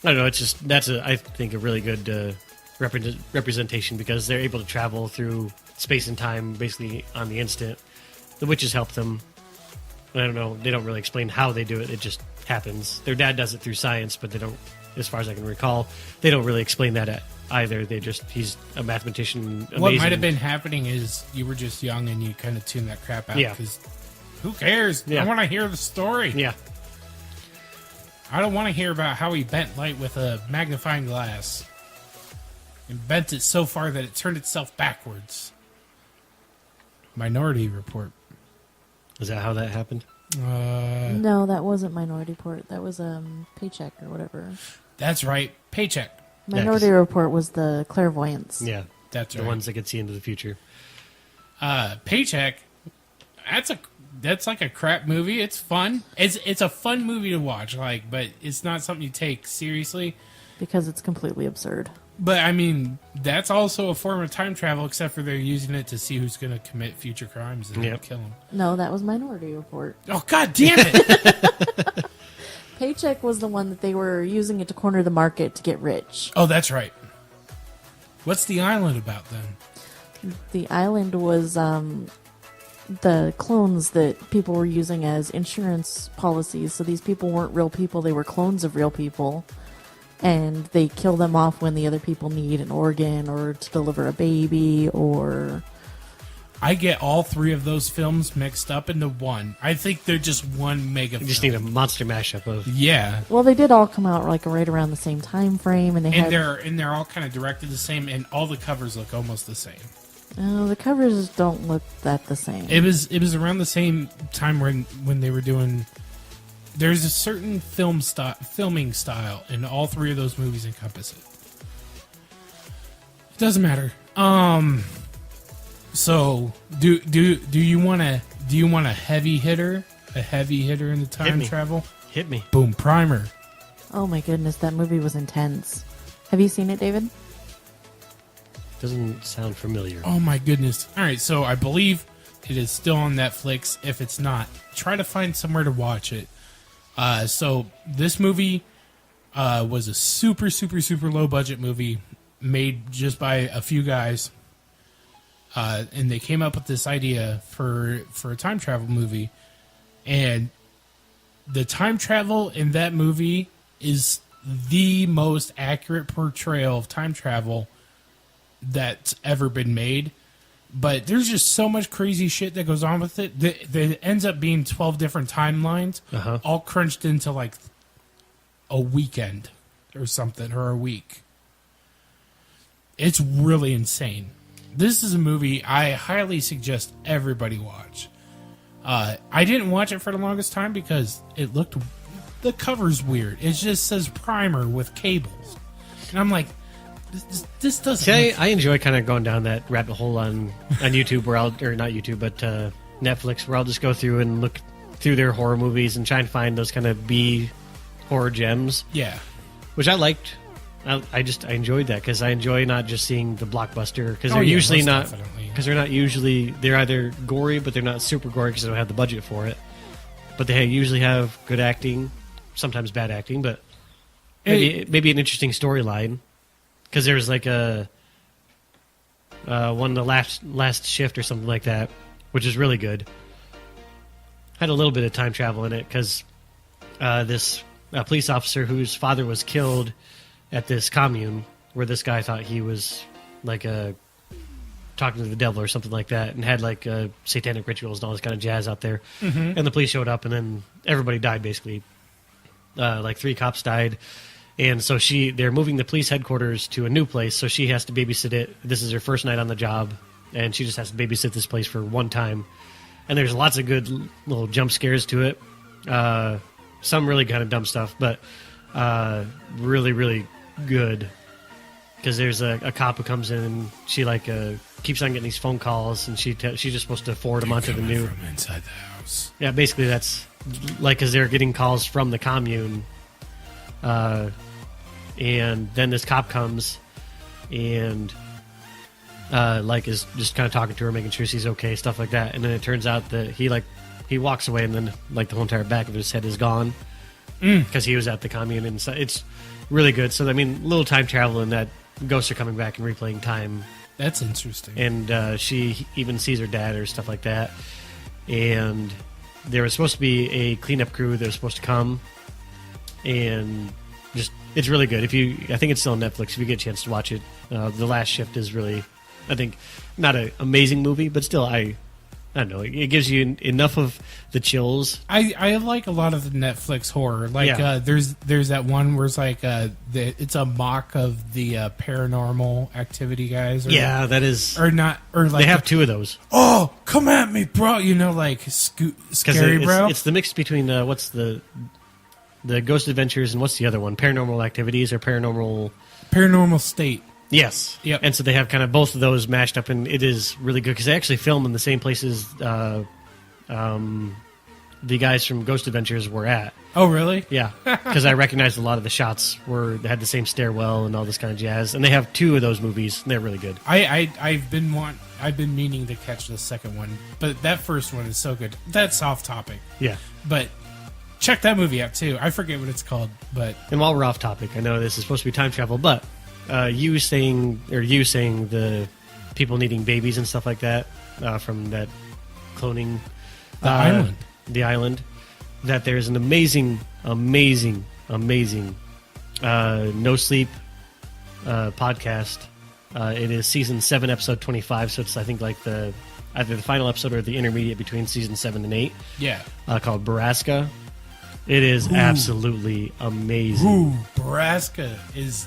don't know. It's just I think a really good representation, because they're able to travel through space and time basically on the instant. The witches help them. I don't know. They don't really explain how they do it. It just happens. Their dad does it through science, but they don't, as far as I can recall, they don't really explain that either. He's a mathematician. What amazing. might have been happening is you were just young and you kind of tuned that crap out. Yeah. Because who cares? Yeah. I want to hear the story. Yeah. I don't want to hear about how he bent light with a magnifying glass. And bent it so far that it turned itself backwards. Minority Report. Is that how that happened? No, that wasn't Minority Report. That was Paycheck or whatever. That's right. Paycheck. Minority Report was the clairvoyance. Yeah. That's the right. ones that could see into the future. Paycheck. That's like a crap movie. It's fun. It's a fun movie to watch, but it's not something you take seriously. Because it's completely absurd. But, I mean, that's also a form of time travel, except for they're using it to see who's going to commit future crimes and kill them. No, that was Minority Report. Oh, God damn it! Paycheck was the one that they were using it to corner the market to get rich. Oh, that's right. What's the island about, then? The island was the clones that people were using as insurance policies. So these people weren't real people. They were clones of real people. And they kill them off when the other people need an organ or to deliver a baby or... I get all three of those films mixed up into one. I think they're just one mega You just film. need a monster mashup of... Yeah. Well, they did all come out right around the same time frame, and they're all kind of directed the same, and all the covers look almost the same. The covers don't look that the same. It was around the same time when they were doing. There's a certain filming style, and all three of those movies encompass it. It doesn't matter. So do you want a heavy hitter? A heavy hitter in the time travel? Hit me. Boom, Primer. Oh my goodness, that movie was intense. Have you seen it, David? Doesn't sound familiar. Oh my goodness. All right, so I believe it is still on Netflix. If it's not, try to find somewhere to watch it. So this movie was a super, super, super low budget movie made just by a few guys. And they came up with this idea for a time travel movie. And the time travel in that movie is the most accurate portrayal of time travel that's ever been made. But there's just so much crazy shit that goes on with it that it ends up being 12 different timelines, all crunched into like a weekend or something, or a week. It's really insane. This is a movie I highly suggest everybody watch. I didn't watch it for the longest time because the cover's weird. It just says Primer with cables. And I'm like, this doesn't... See, I enjoy kind of going down that rabbit hole on YouTube where not YouTube, but Netflix, where I'll just go through and look through their horror movies and try and find those kind of B horror gems. Yeah. Which I liked. I enjoyed that because I enjoy not just seeing the blockbuster because they're they're either gory but they're not super gory because they don't have the budget for it, but they usually have good acting, sometimes bad acting, but maybe an interesting storyline because there was like a one the last shift or something like that, which is really good. Had a little bit of time travel in it because this police officer whose father was killed at this commune where this guy thought he was like talking to the devil or something like that and had like satanic rituals and all this kind of jazz out there. And the police showed up and then everybody died basically. Like 3 cops died. And so they're moving the police headquarters to a new place, so she has to babysit it. This is her first night on the job and she just has to babysit this place for one time. And there's lots of good little jump scares to it. Some really kind of dumb stuff, but really, really good because there's a cop who comes in and she keeps on getting these phone calls and she's just supposed to forward them onto the new from inside the house. Yeah, basically that's like because they're getting calls from the commune, and then this cop comes and is just kind of talking to her, making sure she's okay, stuff like that, and then it turns out that he walks away and then the whole entire back of his head is gone because he was at the commune, and so it's really good. So I mean, little time travel in that ghosts are coming back and replaying time. That's interesting. And she even sees her dad or stuff like that. And there was supposed to be a cleanup crew that was supposed to come, and just it's really good. I think it's still on Netflix. If you get a chance to watch it, The Last Shift is really, I think, not an amazing movie, but still I I don't know. It gives you enough of the chills. I like a lot of the Netflix horror. Like Yeah. there's that one where it's like it's a mock of the Paranormal Activity guys. Or, Yeah, that is. or not or like They have two of those. oh, come at me, bro. You know, like scary, bro. It's the mix between what's the Ghost Adventures and what's the other one? Paranormal Activities or Paranormal State. Yes. Yep. And so they have kind of both of those mashed up, and it is really good because they actually film in the same places the guys from Ghost Adventures were at. Oh, really? Yeah, because I recognized a lot of the shots they had the same stairwell and all this kind of jazz, and they have two of those movies. And they're really good. I've been meaning to catch the second one, but that first one is so good. That's off topic, Yeah. but check that movie out too. I forget what it's called, but And while we're off topic, I know this is supposed to be time travel, but you saying the people needing babies and stuff like that from that cloning the island, that there's an amazing No Sleep podcast. It is season 7, episode 25, so it's I think like either the final episode or the intermediate between season 7 and 8. yeah. Called Baraska. It is absolutely amazing. Ooh, Baraska is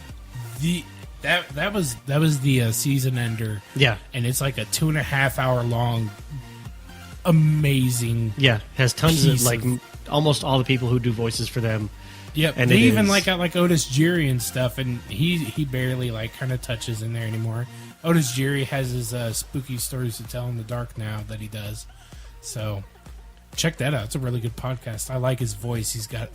that was the season ender. Yeah. And it's like a 2.5 hour long, amazing. Yeah, has tons Piece of like almost all the people who do voices for them. Yep, And they it even is- like got like Otis Jiry and stuff, and he barely like kind of touches in there anymore. Otis Jiry has his spooky stories to tell in the dark now that he does. So check that out. It's a really good podcast. I like his voice. He's got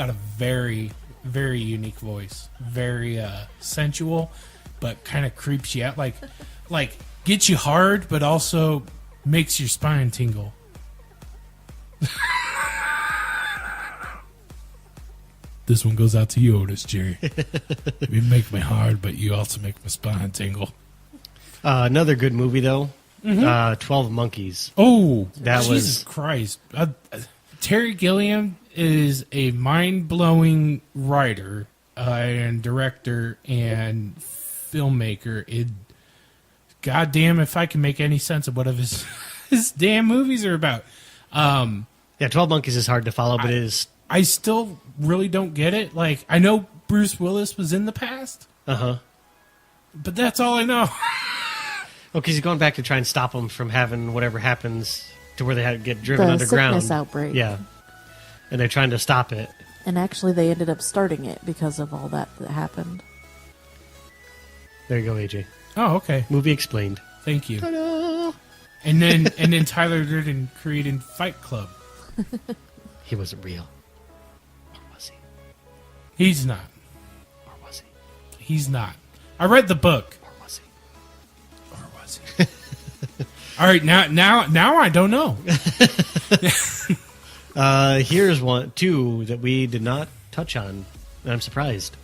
a very very unique voice, very sensual, but kind of creeps you out, like gets you hard, but also makes your spine tingle. This one goes out to you, Otis Jerry. You make me hard, but you also make my spine tingle. Another good movie though, 12 Monkeys. Oh, That Jesus was- Christ! Terry Gilliam is a mind-blowing writer and director and filmmaker. Goddamn, if I can make any sense of what of his damn movies are about. Yeah, 12 Monkeys is hard to follow, but it is. I still really don't get it. Like, I know Bruce Willis was in the past, But that's all I know. because he's going back to try and stop them from having whatever happens to where they had to get driven The underground. sickness outbreak. Yeah, and they're trying to stop it. And actually, they ended up starting it because of all that happened. There you go, AJ. Oh, okay. Movie explained. Thank you. And then Tyler Durden created Fight Club. He wasn't real. Or was he? He's not. Or was he? He's not. I read the book. Or was he? Or was he? All right, now I don't know. Here's two that we did not touch on, and I'm surprised.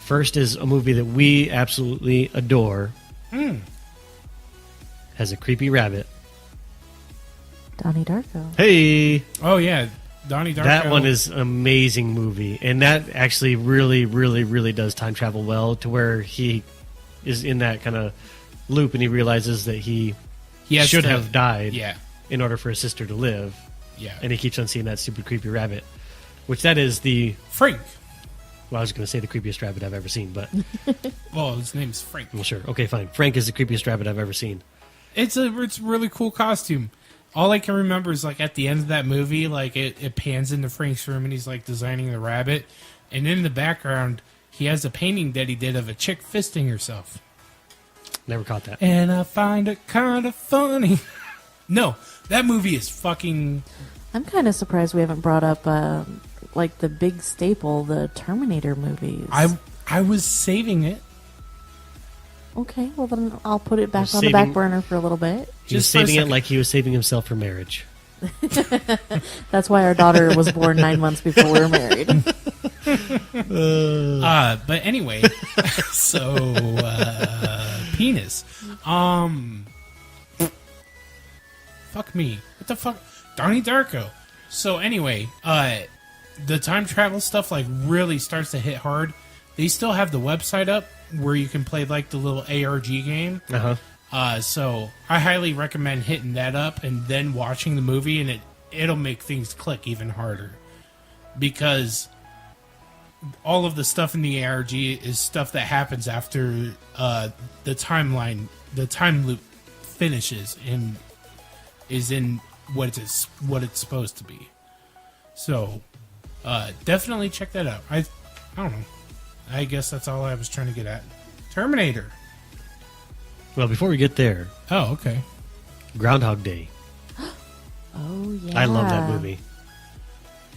First is a movie that we absolutely adore. Has a creepy rabbit. Donnie Darko. Hey! Oh yeah, Donnie Darko. That one is an amazing movie, and that actually really, really, really does time travel well to where he is in that kind of loop, and he realizes that he has should to- have died Yeah, in order for his sister to live, yeah. and he keeps on seeing that stupid creepy rabbit, which that is the... Frank. Well, I was going to say the creepiest rabbit I've ever seen, but... Well, his name's Frank. well, sure. Okay, fine. Frank is the creepiest rabbit I've ever seen. It's a really cool costume. All I can remember is like at the end of that movie, like it pans into Frank's room and he's like designing the rabbit, and in the background he has a painting that he did of a chick fisting herself. Never caught that. And I find it kind of funny. No, that movie is fucking. I'm kind of surprised we haven't brought up like the big staple, the Terminator movies. I was saving it. Okay, well then I'll put it back You're on the back saving- burner for a little bit. He was Just for a saving it second. like he was saving himself for marriage. That's why our daughter was born 9 months before we were married. But anyway, so penis. Fuck me. What the fuck? Donnie Darko. So anyway, the time travel stuff like really starts to hit hard. They still have the website up where you can play like the little ARG game. So I highly recommend hitting that up and then watching the movie, and it'll make things click even harder. Because all of the stuff in the ARG is stuff that happens after the timeline, the time loop finishes and is in what it's supposed to be. So definitely check that out. I don't know. I guess that's all I was trying to get at. Terminator. Well, before we get there, Oh, okay. Groundhog Day. Oh yeah, I love that movie.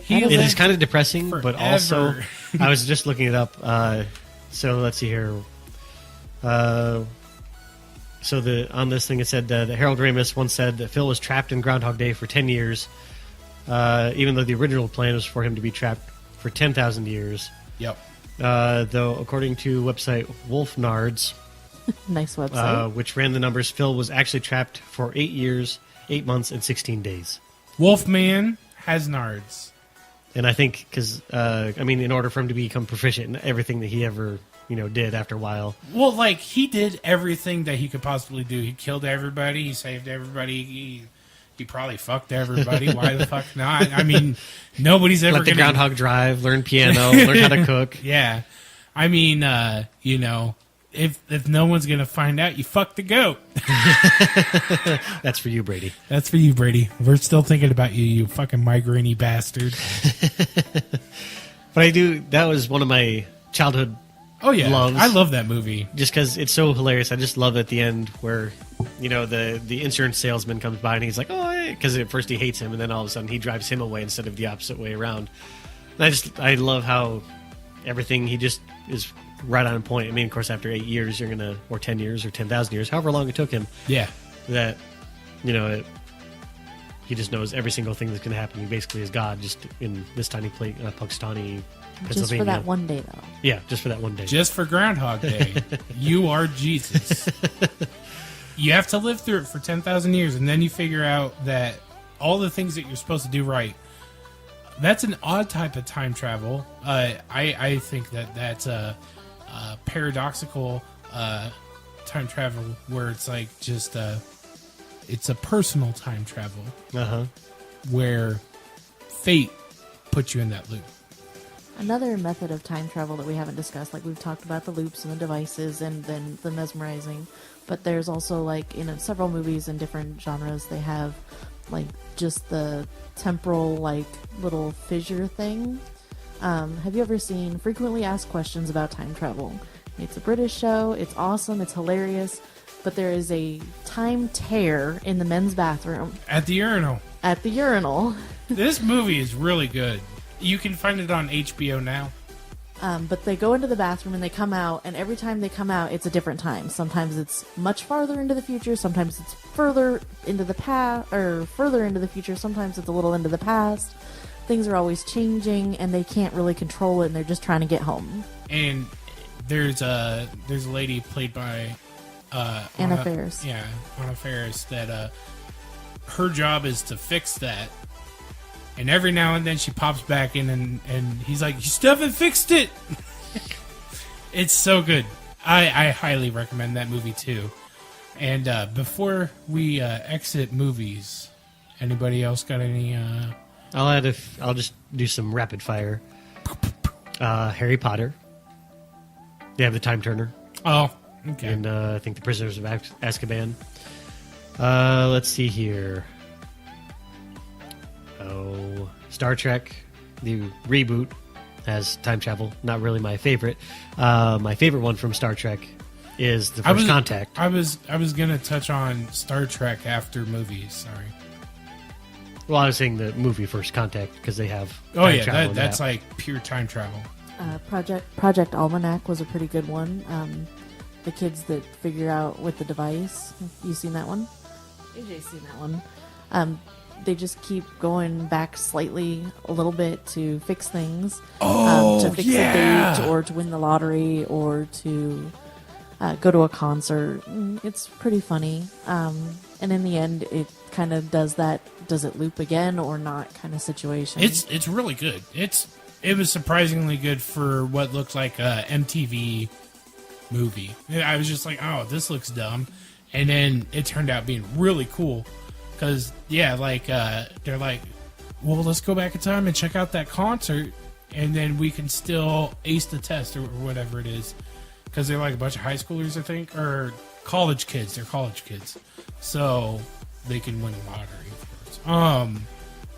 He It is lived kind of depressing, but also forever. I was just looking it up. So let's see here. On this thing it said that Harold Ramis once said that Phil was trapped in Groundhog Day for 10 years, even though the original plan was for him to be trapped for 10,000 years. Yep. Though, according to website Wolf Nards, nice website. which ran the numbers, Phil was actually trapped for 8 years, 8 months, and 16 days. Wolfman has nards. And I think because, in order for him to become proficient in everything that he ever, did after a while. Well, like, he did everything that he could possibly do. He killed everybody. He saved everybody. He probably fucked everybody. Why the fuck not? I mean, nobody's ever Let the gonna... groundhog drive, learn piano, learn how to cook. Yeah. I mean, if no one's going to find out, you fucked the goat. That's for you, Brady. That's for you, Brady. We're still thinking about you, you fucking migraine bastard. But that was one of my childhood Oh, yeah. loves. I love that movie. Just because it's so hilarious. I just love at the end where, the insurance salesman comes by and he's like, oh, because at first he hates him, and then all of a sudden he drives him away instead of the opposite way around. And I love how everything, he just is right on point. I mean, of course, after 8 years, or 10 years, or 10,000 years, however long it took him, Yeah. that, he just knows every single thing that's going to happen. He basically is God, just in this tiny Puxtani, Pennsylvania. Just for that one day, though. Yeah, just for that one day. Just for Groundhog Day. You are Jesus. You have to live through it for 10,000 years, and then you figure out that all the things that you're supposed to do right. That's an odd type of time travel. I think that's a paradoxical time travel where it's like just it's a personal time travel where fate puts you in that loop. Another method of time travel that we haven't discussed, like we've talked about the loops and the devices and then the mesmerizing, but there's also, like, in several movies in different genres, they have, like, just the temporal, like, little fissure thing. Have you ever seen Frequently Asked Questions About Time Travel? It's a British show. It's awesome. It's hilarious. But there is a time tear in the men's bathroom. At the urinal. At the urinal. This movie is really good. You can find it on HBO now. But they go into the bathroom and they come out, and every time they come out, it's a different time. Sometimes it's much farther into the future. Sometimes it's further into the past, or further into the future. Sometimes it's a little into the past. Things are always changing, and they can't really control it, and they're just trying to get home. And there's a lady played by Anna Faris. Yeah, Anna Faris. That her job is to fix that. And every now and then she pops back in and he's like, you still haven't fixed it! It's so good. I highly recommend that movie too. And before we exit movies, anybody else got any... I'll just do some rapid fire. Harry Potter. They have the Time Turner. Oh, okay. And I think the Prisoners of Azkaban. Let's see here. Oh, Star Trek, the reboot, has time travel. Not really my favorite. My favorite one from Star Trek is the First Contact. I was gonna touch on Star Trek after movies. Sorry. Well, I was saying the movie First Contact because they have. Oh time yeah, travel in that's like pure time travel. Project Almanac was a pretty good one. The kids that figure out with the device. You seen that one? AJ's seen that one. They just keep going back slightly a little bit to fix things. To fix a date or to win the lottery or to go to a concert. It's pretty funny. And in the end, it kind of does that, does it loop again or not kind of situation. It's really good. It was surprisingly good for what looked like a MTV movie. I was just like, oh, this looks dumb. And then it turned out being really cool. Because, yeah, like, they're like, well, let's go back in time and check out that concert. And then we can still ace the test or whatever it is. Because they're like a bunch of high schoolers, I think. Or college kids. They're college kids. So they can win a lottery, of course.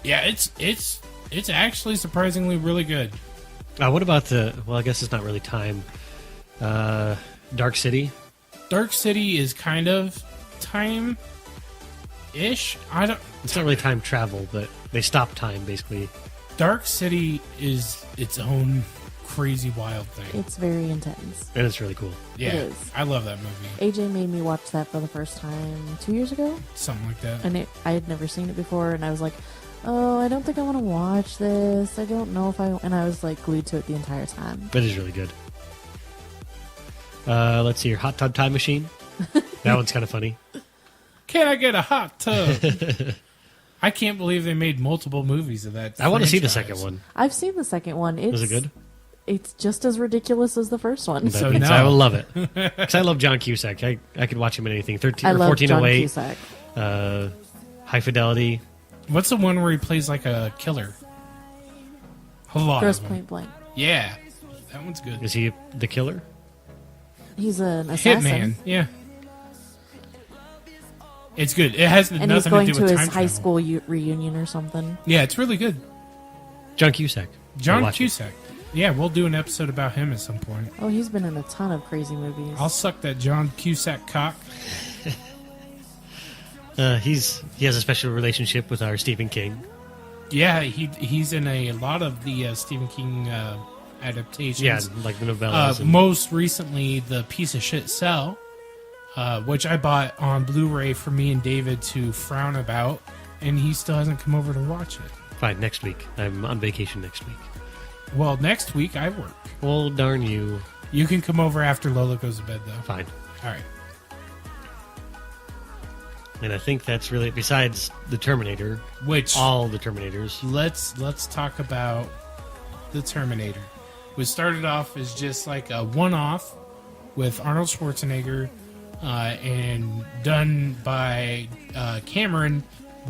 Yeah, it's actually surprisingly really good. What about well, I guess it's not really time. Dark City? Dark City is kind of time-ish. It's not really time travel, but they stop time, basically. Dark City is its own crazy wild thing. It's very intense. And it's really cool. Yeah, It is. I love that movie. AJ made me watch that for the first time 2 years ago, Something like that. and I had never seen it before, and I was like, oh, I don't think I want to watch this. I don't know if I... And I was like glued to it the entire time. It is really good. Let's see, your Hot Tub Time Machine. That one's kind of funny. Can I get a hot tub? I can't believe they made multiple movies of that. I want to see the franchise. second one. I've seen the second one. Was it good? It's just as ridiculous as the first one. So That means no. I will love it. Because I love John Cusack. I could watch him in anything. 13 I or love 1408. John Cusack. High Fidelity. What's the one where he plays like a killer? A lot Gross of them. Point Blank. Yeah, that one's good. Is he the killer? He's an assassin. Hitman. Yeah. It's good. It has And he's nothing to going do to with his time high travel. school reunion or something. Yeah, it's really good. John Cusack. I'll John watch it. Cusack. Yeah, we'll do an episode about him at some point. Oh, he's been in a ton of crazy movies. I'll suck that John Cusack cock. He has a special relationship with our Stephen King. Yeah, he's in a lot of the Stephen King adaptations. Yeah, like the novellas. and- Most recently, the piece of shit Cell, which I bought on Blu-ray for me and David to frown about, and he still hasn't come over to watch it. Fine, next week. I'm on vacation next week. Well, next week I work. Well, darn you. You can come over after Lola goes to bed, though. Fine. All right. And I think that's really, besides the Terminator, Which all the Terminators. let's talk about the Terminator. Which started off as just like a one-off with Arnold Schwarzenegger, and done by Cameron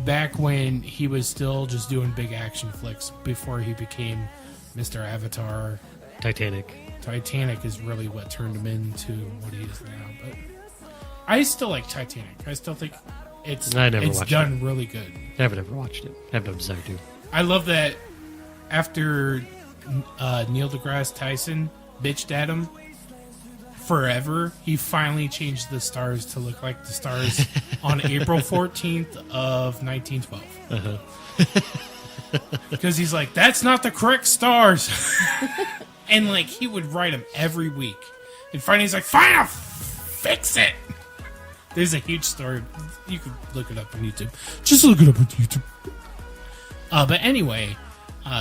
back when he was still just doing big action flicks before he became Mr. Avatar. Titanic. Titanic is really what turned him into what he is now. But I still like Titanic. I still think it's I never watched done really good. I've never watched it. I have no desire to. I love that after Neil deGrasse Tyson bitched at him forever, he finally changed the stars to look like the stars on April 14th of 1912. Because he's like, that's not the correct stars. And like, he would write them every week. And finally he's like, fine, I'll fix it. There's a huge story. You could look it up on YouTube. Just look it up on YouTube. But anyway,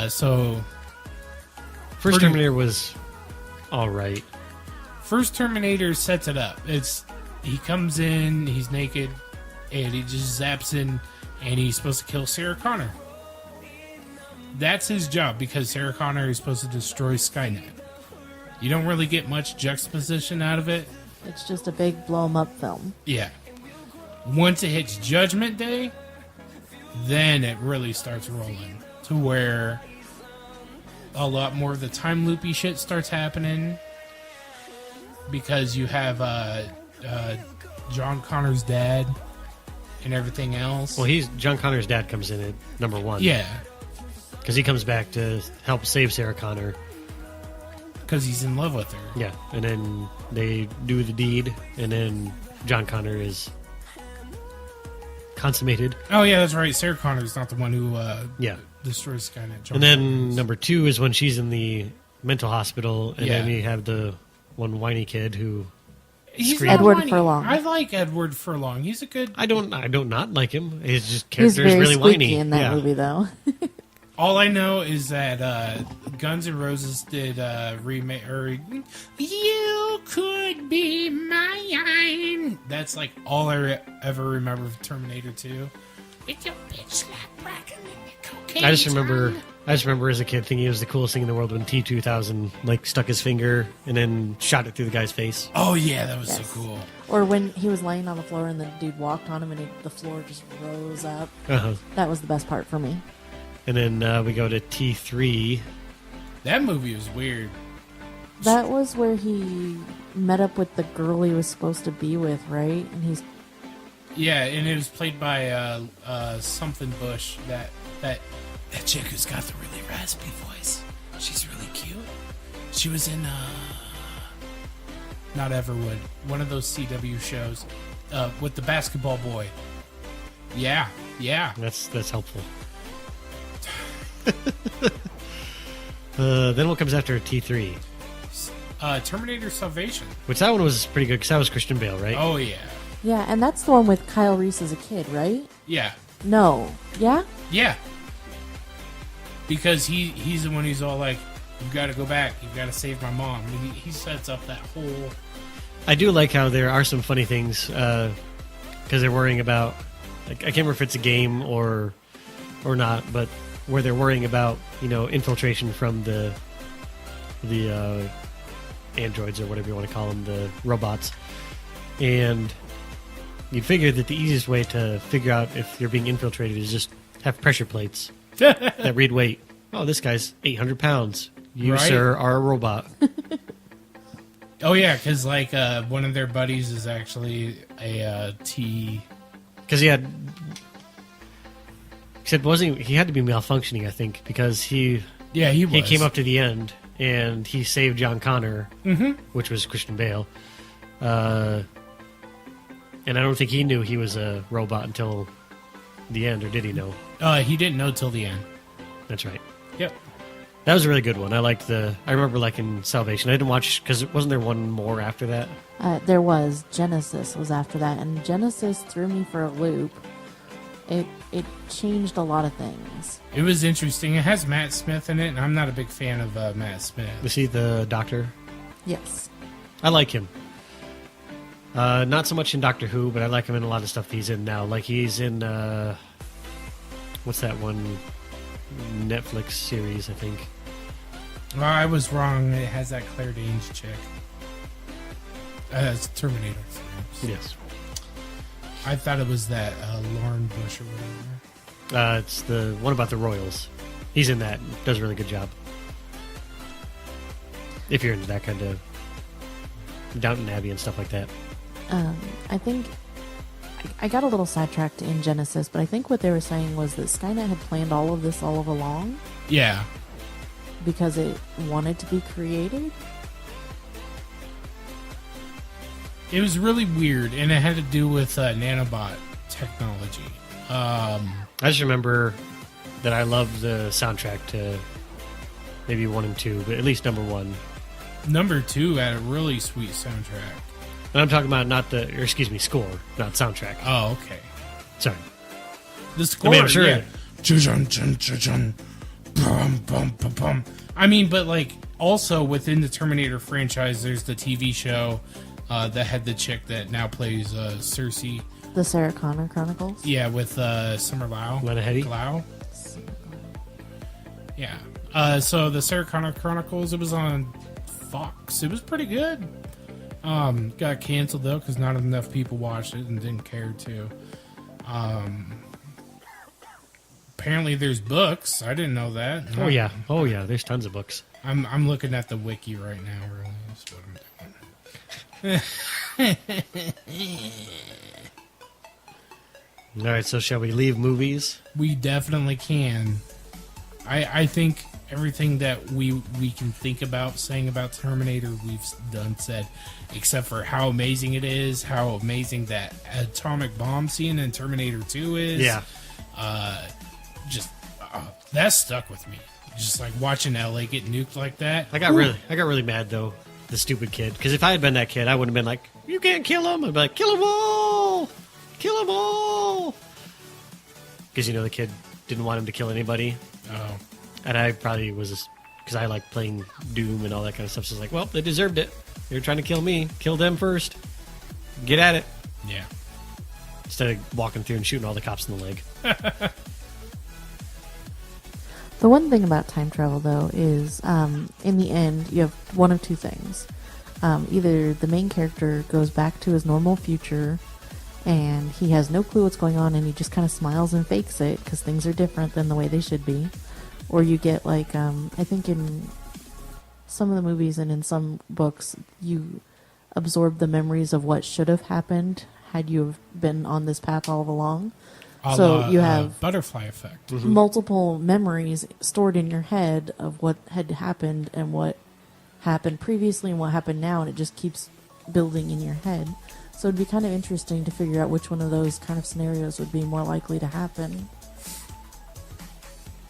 so First Pretty- Terminator was all right. first Terminator sets it up. He comes in, he's naked, and he just zaps in, and he's supposed to kill Sarah Connor. That's his job, because Sarah Connor is supposed to destroy Skynet. You don't really get much juxtaposition out of it. It's just a big blow 'em up film. Yeah. Once it hits Judgment Day, then it really starts rolling to where a lot more of the time loopy shit starts happening, because you have John Connor's dad and everything else. Well, John Connor's dad comes in at number one. Yeah, Because he comes back to help save Sarah Connor. because he's in love with her. Yeah. And then they do the deed, and then John Connor is consummated. Oh yeah, that's right. Sarah Connor's not the one who Yeah. destroys Skynet. John And then Connor is. number two is when she's in the mental hospital, and then Yeah. you have the one whiny kid who He's Scream. not Edward whiny. Furlong. I like Edward Furlong. He's a good. I don't not like him. His just He's character is very really squeaky whiny in that yeah. movie, though. All I know is that Guns N' Roses did remake, or "You Could Be Mine." That's like all I ever remember of Terminator 2. It's a bitch slap rockin' in the cocaine. I just remember I just remember as a kid thinking it was the coolest thing in the world when T-2000 like stuck his finger and then shot it through the guy's face. Oh yeah, that was Yes. so cool. Or when he was laying on the floor and the dude walked on him and the floor just rose up. Uh-huh. That was the best part for me. And then we go to T3. That movie was weird. That was where he met up with the girl he was supposed to be with, right? And he's Yeah, and it was played by something Bush. That chick who's got the really raspy voice. She's really cute. She was in not Everwood, one of those CW shows with the basketball boy. Yeah. That's helpful. Then what comes after T3? Terminator Salvation. Which that one was pretty good because that was Christian Bale, right? Oh yeah. yeah, and that's the one with Kyle Reese as a kid, right? Yeah. No, yeah. Yeah. Because he's the one who's all like, "You've got to go back. You've got to save my mom." And he sets up that whole. I do like how there are some funny things because they're worrying about. Like, I can't remember if it's a game or not, but where they're worrying about infiltration from the androids or whatever you want to call them, the robots, and you'd figure that the easiest way to figure out if you're being infiltrated is just have pressure plates that read weight. Oh, this guy's 800 pounds. You, Right. sir, are a robot. Oh yeah, because like one of their buddies is actually a T. Because he had to be malfunctioning, I think, because he was. came up to the end and he saved John Connor, which was Christian Bale. And I don't think he knew he was a robot until the end, or did he know? He didn't know till the end. That's right. Yep. That was a really good one. I remember liking Salvation. I didn't watch, because wasn't there one more after that? There was. Genesis was after that, and Genesis threw me for a loop. It changed a lot of things. It was interesting. It has Matt Smith in it, and I'm not a big fan of Matt Smith. Was he the doctor? Yes. I like him. Not so much in Doctor Who, but I like him in a lot of stuff he's in now. Like he's in, what's that one Netflix series, I think? Well, I was wrong. It has that Claire Danes chick. It's Terminator 3. Yes. I thought it was that Lauren Bush or whatever. It's the one about the Royals. He's in that. Does a really good job. If you're into that kind of Downton Abbey and stuff like that. I think I got a little sidetracked in Genesis, but I think what they were saying was that Skynet had planned all of this all along Yeah. because it wanted to be created. It was really weird, and it had to do with nanobot technology. I just remember that I loved the soundtrack to maybe 1 and 2, but at least number 1. Number 2 had a really sweet soundtrack. And I'm talking about score, not soundtrack. Oh, okay. Sorry. The score, I'm sure. yeah. Chun, chun, chun, chun. Bum, bum, bum, bum. I mean, but like also within the Terminator franchise, there's the TV show that had the chick that now plays Cersei. The Sarah Connor Chronicles. Yeah, with Summer Lau. Lena Headey? Lau. Yeah. So the Sarah Connor Chronicles, it was on Fox. It was pretty good. Got canceled though because not enough people watched it and didn't care to. Apparently there's books. I didn't know that. Oh yeah. There's tons of books. I'm looking at the wiki right now. Really, that's what I'm doing. All right, so shall we leave movies? We definitely can. I think everything that we can think about saying about Terminator, we've done said, except for how amazing it is, how amazing that atomic bomb scene in Terminator 2 is. Yeah. That stuck with me. Just like watching LA get nuked like that. I got really mad though, the stupid kid. Because if I had been that kid, I would have been like, "You can't kill him." I'd be like, "Kill them all, kill them all." Because the kid didn't want him to kill anybody. Oh. And I probably was, because I like playing Doom and all that kind of stuff. So I was like, well, they deserved it. They were trying to kill me. Kill them first. Get at it. Yeah. Instead of walking through and shooting all the cops in the leg. The one thing about time travel, though, is in the end, you have one of two things. Either the main character goes back to his normal future and he has no clue what's going on and he just kind of smiles and fakes it because things are different than the way they should be. Or you get, like, I think in some of the movies and in some books, you absorb the memories of what should have happened had you have been on this path all along. So you have butterfly effect. Multiple memories stored in your head of what had happened and what happened previously and what happened now, and it just keeps building in your head. So it'd be kind of interesting to figure out which one of those kind of scenarios would be more likely to happen.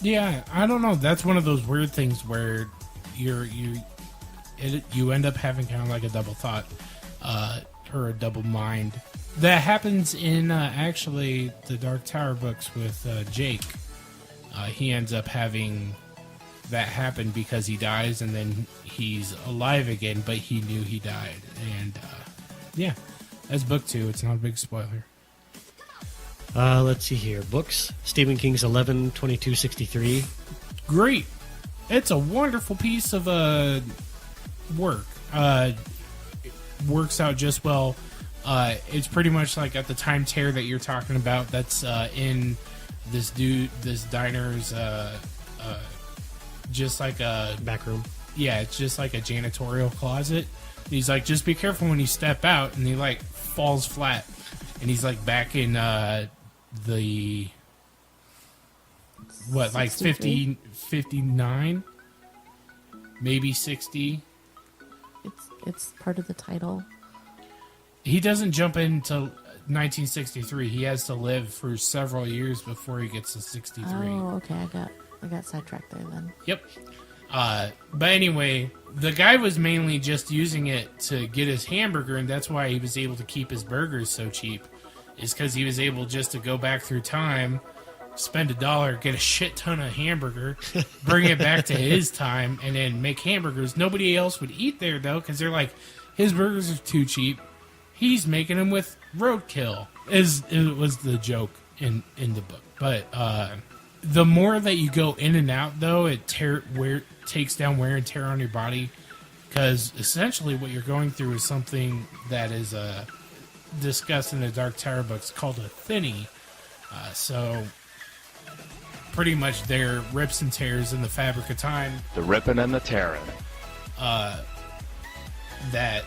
Yeah, I don't know. That's one of those weird things where you end up having kind of like a double thought or a double mind. That happens in actually the Dark Tower books with Jake. He ends up having that happen because he dies and then he's alive again, but he knew he died. And yeah, that's book 2. It's not a big spoiler. Let's see here. Books. Stephen King's 11/22/63. Great. It's a wonderful piece of work. It works out just well. It's pretty much like at the time tear that you're talking about. That's in this diner's just like a back room. Yeah, it's just like a janitorial closet. He's like, just be careful when you step out, and he like falls flat, and he's like back in the what, like 50, 59, maybe 60. It's part of the title. He doesn't jump into 1963. He has to live for several years before he gets to 63. Oh, okay. I got sidetracked there then. Yep. But anyway, the guy was mainly just using it to get his hamburger, and that's why he was able to keep his burgers so cheap, is because he was able just to go back through time, spend $1, get a shit ton of hamburger, bring it back to his time, and then make hamburgers. Nobody else would eat there, though, because they're like, his burgers are too cheap. He's making them with roadkill. It was the joke in the book. But the more that you go in and out, though, it takes down wear and tear on your body. Because essentially what you're going through is something that is discussed in the Dark Tower books called a thinny. So pretty much there rips and tears in the fabric of time. The ripping and the tearing. That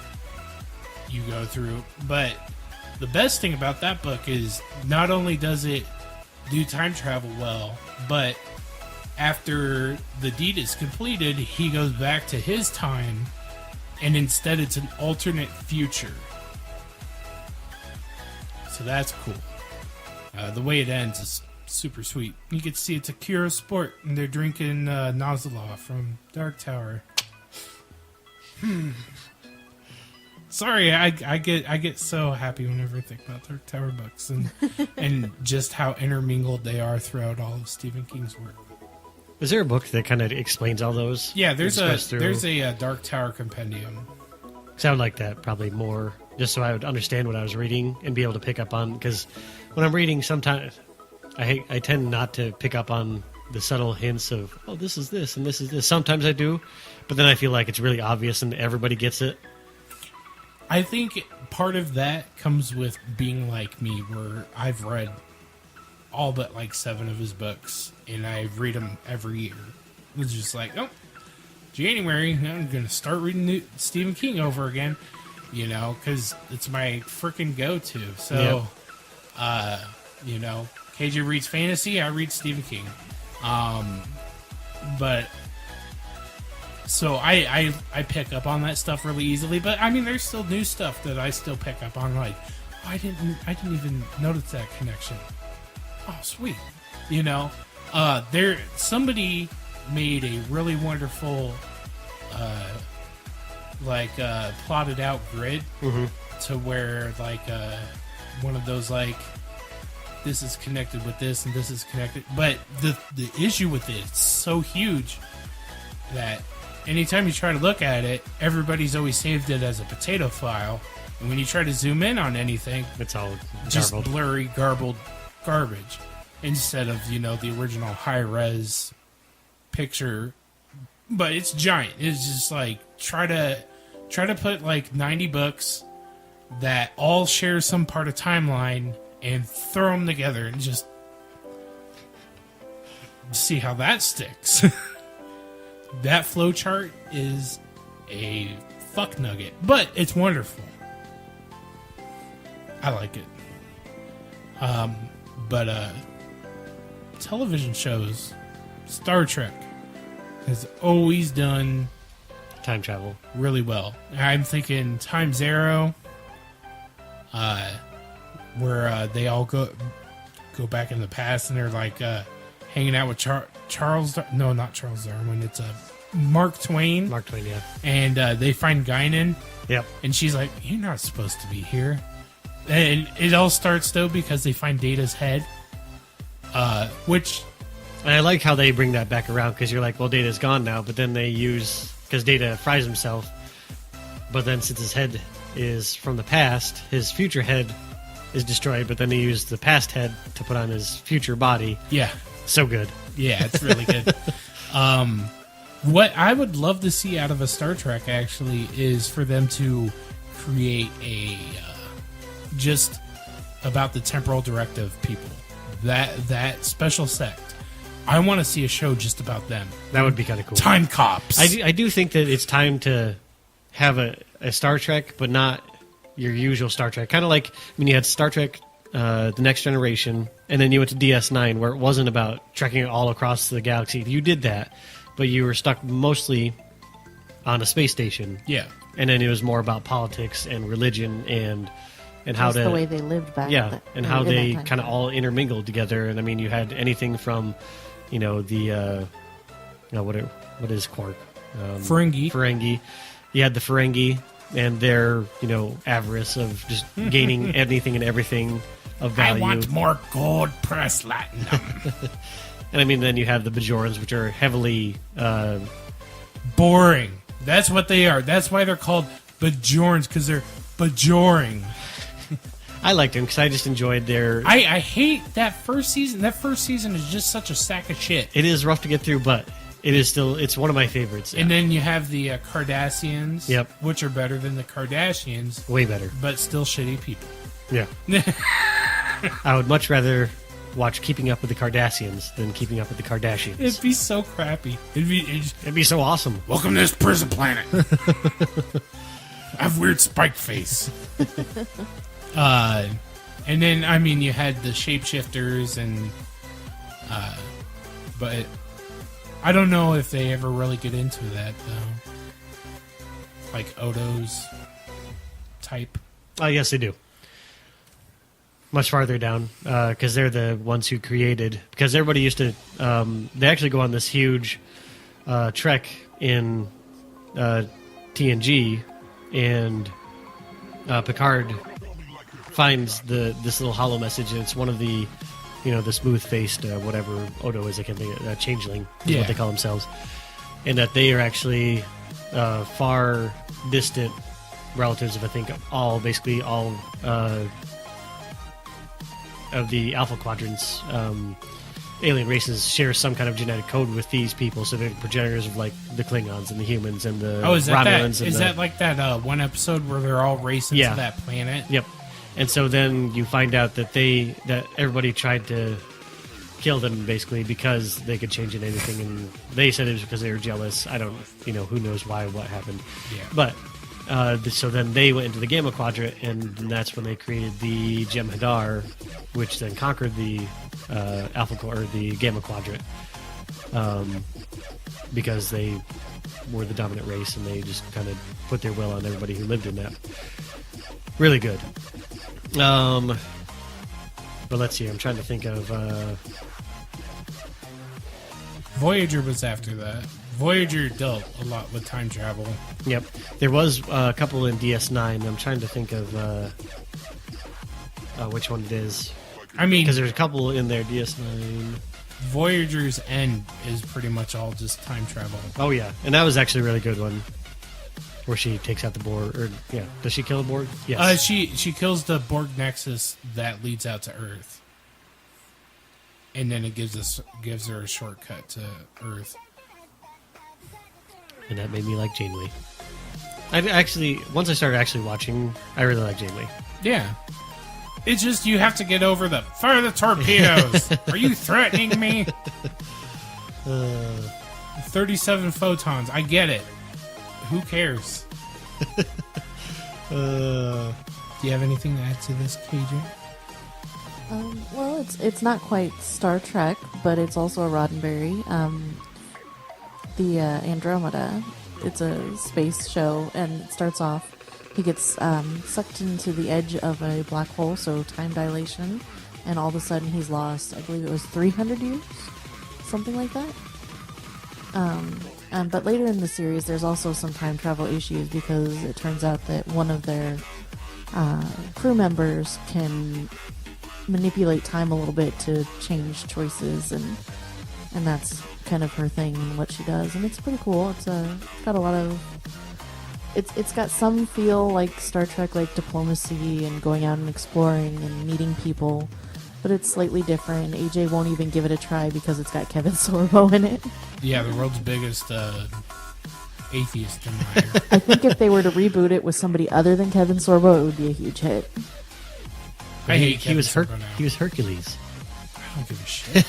you go through. But the best thing about that book is not only does it do time travel well, but after the deed is completed, he goes back to his time, and instead it's an alternate future. So that's cool. The way it ends is super sweet. You get to see it's a Kira Sport, and they're drinking Nozilla from Dark Tower. Sorry, I get so happy whenever I think about Dark Tower books and and just how intermingled they are throughout all of Stephen King's work. Is there a book that kind of explains all those? Yeah, there's a Dark Tower compendium. Sound like that probably more, just so I would understand what I was reading and be able to pick up on. Because when I'm reading, sometimes I tend not to pick up on the subtle hints of, oh, this is this and this is this. Sometimes I do, but then I feel like it's really obvious and everybody gets it. I think part of that comes with being like me, where I've read all but like 7 of his books, and I read them every year. It's just like, oh, January, I'm going to start reading Stephen King over again, you know, because it's my freaking go-to. So, you know, KJ reads fantasy, I read Stephen King. But so I pick up on that stuff really easily, but I mean, there's still new stuff that I still pick up on. Like, oh, I didn't even notice that connection. Oh, sweet, you know. Somebody made a really wonderful, plotted out grid to where one of those like, this is connected with this and this is connected, but the issue with it, it's so huge that anytime you try to look at it, everybody's always saved it as a potato file. And when you try to zoom in on anything, it's all just garbled. Blurry, garbled garbage. Instead of, you know, the original high-res picture, but it's giant. It's just like try to put like 90 books that all share some part of timeline and throw them together and just see how that sticks. That flowchart is a fuck nugget, but it's wonderful. I like it. But television shows, Star Trek has always done Time travel. really well. I'm thinking Time Zero, where they all go back in the past and they're like hanging out with Charles. No, not Charles Darwin. It's Mark Twain. Mark Twain, yeah. And they find Guinan, Yep. and she's like, "You're not supposed to be here." And it all starts though because they find Data's head, which And I like how they bring that back around because you're like, well, Data's gone now, but then they use, because Data fries himself, but then since his head is from the past, his future head is destroyed, but then they use the past head to put on his future body. yeah, So good. yeah, it's really good. What I would love to see out of a Star Trek actually is for them to create a just about the temporal directive people, that special sect. I want to see a show just about them. That would be kind of cool. Time cops. I do think that it's time to have a Star Trek, but not your usual Star Trek. Kind of like when you had Star Trek, The Next Generation, and then you went to DS9, where it wasn't about trekking all across the galaxy. You did that, but you were stuck mostly on a space station. Yeah. And then it was more about politics and religion and how Just to the way they lived back. yeah, then, and in how that they time kind of frame. all intermingled together. And I mean, you had anything from, the what is Quark? Ferengi. You had the Ferengi and their avarice of just gaining anything and everything of value. I want more gold press latinum. And I mean, then you have the Bajorans, which are heavily Boring. That's what they are. That's why they're called Bajorans, because they're Bajoring. I liked them because I just enjoyed their. I hate that first season. That first season is just such a sack of shit. It is rough to get through, but it's one of my favorites. And then you have the Cardassians, Yep. which are better than the Kardashians, way better. but still shitty people. Yeah. I would much rather watch Keeping Up with the Cardassians than Keeping Up with the Kardashians. It'd be so crappy. It'd be so awesome. Welcome to this prison planet. I have weird spike face. And then, I mean, you had the shapeshifters and, but I don't know if they ever really get into that, though. Like Odo's type. Oh, yes, they do. Much farther down, because they're the ones who created. Because everybody used to, they actually go on this huge trek in TNG, and Picard finds this little hollow message, and it's one of the, the smooth-faced whatever Odo is. I can't think. Changeling is what they call themselves, and that they are actually far distant relatives of basically all of the Alpha Quadrant's alien races share some kind of genetic code with these people, so they're progenitors of like the Klingons and the humans and the Oh, is that Romulans. that? Is that like that one episode where they're all racing Yeah. to that planet? Yep. And so then you find out that that everybody tried to kill them basically because they could change into anything, and they said it was because they were jealous. I don't, who knows why, what happened. Yeah. But so then they went into the Gamma Quadrant, and that's when they created the Jem'Hadar, which then conquered the the Gamma Quadrant, because they were the dominant race, and they just kind of put their will on everybody who lived in that. Really good. But let's see. I'm trying to think of. Voyager was after that. Voyager dealt a lot with time travel. Yep, there was a couple in DS9. I'm trying to think of which one it is, I mean, because there's a couple in there. DS9. Voyager's end is pretty much all just time travel. Oh yeah, and that was actually a really good one, where she takes out the Borg. Or yeah, does she kill a Borg? Yes. She kills the Borg Nexus that leads out to Earth, and then it gives her a shortcut to Earth. and that made me like Janeway. Once I started actually watching, I really like Janeway. Yeah. It's just you have to get over the fire the torpedoes. Are you threatening me? 37 photons. I get it. Who cares? Do you have anything to add to this, KJ? Well, it's not quite Star Trek, but it's also a Roddenberry. The Andromeda. It's a space show, and it starts off. He gets sucked into the edge of a black hole, so time dilation, and all of a sudden he's lost. I believe it was 300 years, something like that. But later in the series, there's also some time travel issues because it turns out that one of their crew members can manipulate time a little bit to change choices, and that's kind of her thing and what she does, and it's pretty cool. It's got a lot of it's got some feel like Star Trek, like diplomacy and going out and exploring and meeting people, but it's slightly different. AJ won't even give it a try because it's got Kevin Sorbo in it. Yeah, the world's biggest atheist admirer. I think if they were to reboot it with somebody other than Kevin Sorbo, it would be a huge hit. I hate he was Kevin Sorbo now. He was Hercules. I don't give a shit.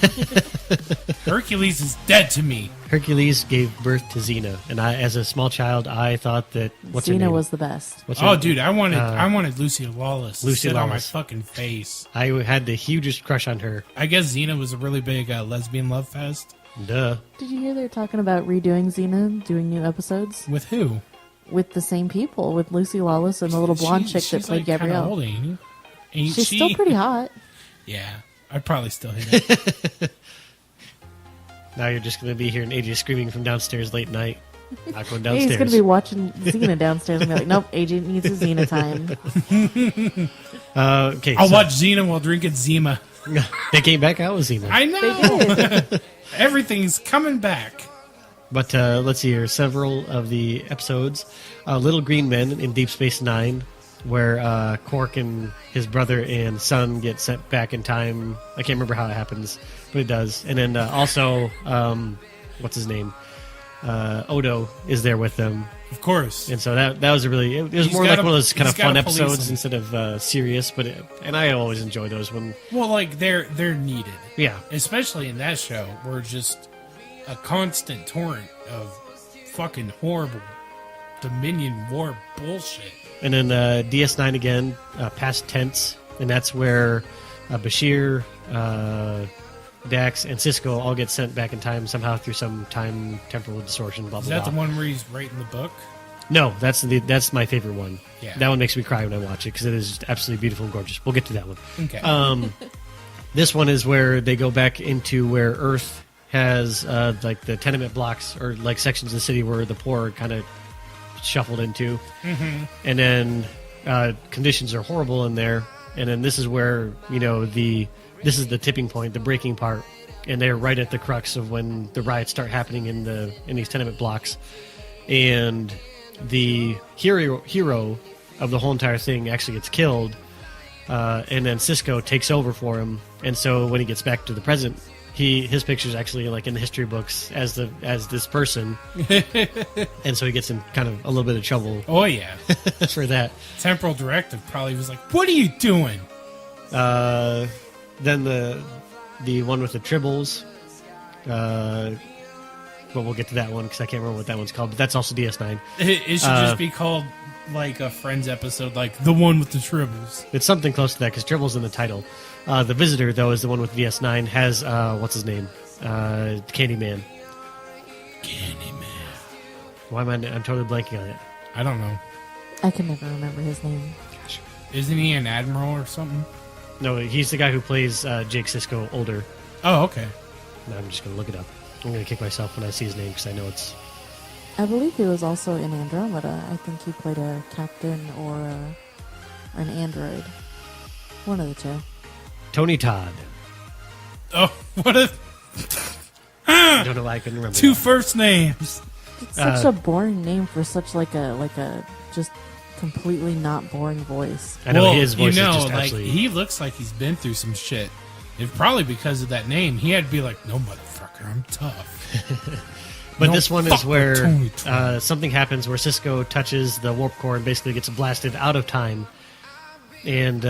Hercules is dead to me. Hercules gave birth to Xena, and as a small child, I thought that Xena was the best. Dude, I wanted Lucy Lawless to sit on my fucking face. I had the hugest crush on her. I guess Xena was a really big lesbian love fest. Duh. Did you hear they're talking about redoing Xena, doing new episodes? With who? With the same people, with Lucy Lawless and the little blonde chick that played Gabrielle. Old, ain't She's still pretty hot. Yeah, I'd probably still hit it. Now you're just going to be hearing AJ screaming from downstairs late night. Not going downstairs. He's going to be watching Xena downstairs and be like, nope, AJ needs his Xena time. I'll watch Xena while drinking Zima. They came back out with Xena. I know. They did. Everything's coming back. But let's see here. Several of the episodes. Little Green Men in Deep Space Nine, where Quark and his brother and son get sent back in time. I can't remember how it happens, but it does. And then also, what's his name? Odo is there with them. Of course. And so that was a really... It was more like one of those kind of fun episodes instead of serious. And I always enjoy those when... Well, like, they're needed. Yeah. Especially in that show, where just a constant torrent of fucking horrible Dominion War bullshit. And then DS9 again, past tense, and that's where Bashir, Dax, and Cisco all get sent back in time somehow through some time temporal distortion. Blah blah. Is that blah. the one where he's writing the book? No, that's my favorite one. Yeah, that one makes me cry when I watch it because it is absolutely beautiful and gorgeous. We'll get to that one. Okay. This one is where they go back into where Earth has like the tenement blocks or like sections of the city where the poor are kind of shuffled into, and then conditions are horrible in there, and then this is where this is the tipping point, the breaking part, and they're right at the crux of when the riots start happening in these tenement blocks, and the hero of the whole entire thing actually gets killed, and then Cisco takes over for him, and so when he gets back to the present, his picture's actually like in the history books as this person, and so he gets in kind of a little bit of trouble. Oh yeah, for that. Temporal Directive probably was like, "What are you doing?" Then the one with the tribbles. But we'll get to that one because I can't remember what that one's called. But that's also DS9. It should just be called like a Friends episode, like the one with the tribbles. It's something close to that because tribbles in the title. The Visitor, though, is the one with DS9. Has what's his name? Candyman. Why am I'm totally blanking on it. I don't know. I can never remember his name. Gosh. Isn't he an admiral or something? No, he's the guy who plays Jake Sisko older. Oh, okay. No, I'm just going to look it up. I'm going to kick myself when I see his name because I know it's... I believe he was also in Andromeda. I think he played a captain or an android. One of the two. Tony Todd. Oh, what a... I don't know why I couldn't remember. Two first names. It's such a boring name for such like a just completely not boring voice. I know his voice is just like absolutely... he looks like he's been through some shit. It's probably because of that name. He had to be like, "No, motherfucker, I'm tough." But Don't this one fuck is with where Tony Tron. something happens where Cisco touches the warp core and basically gets blasted out of time. And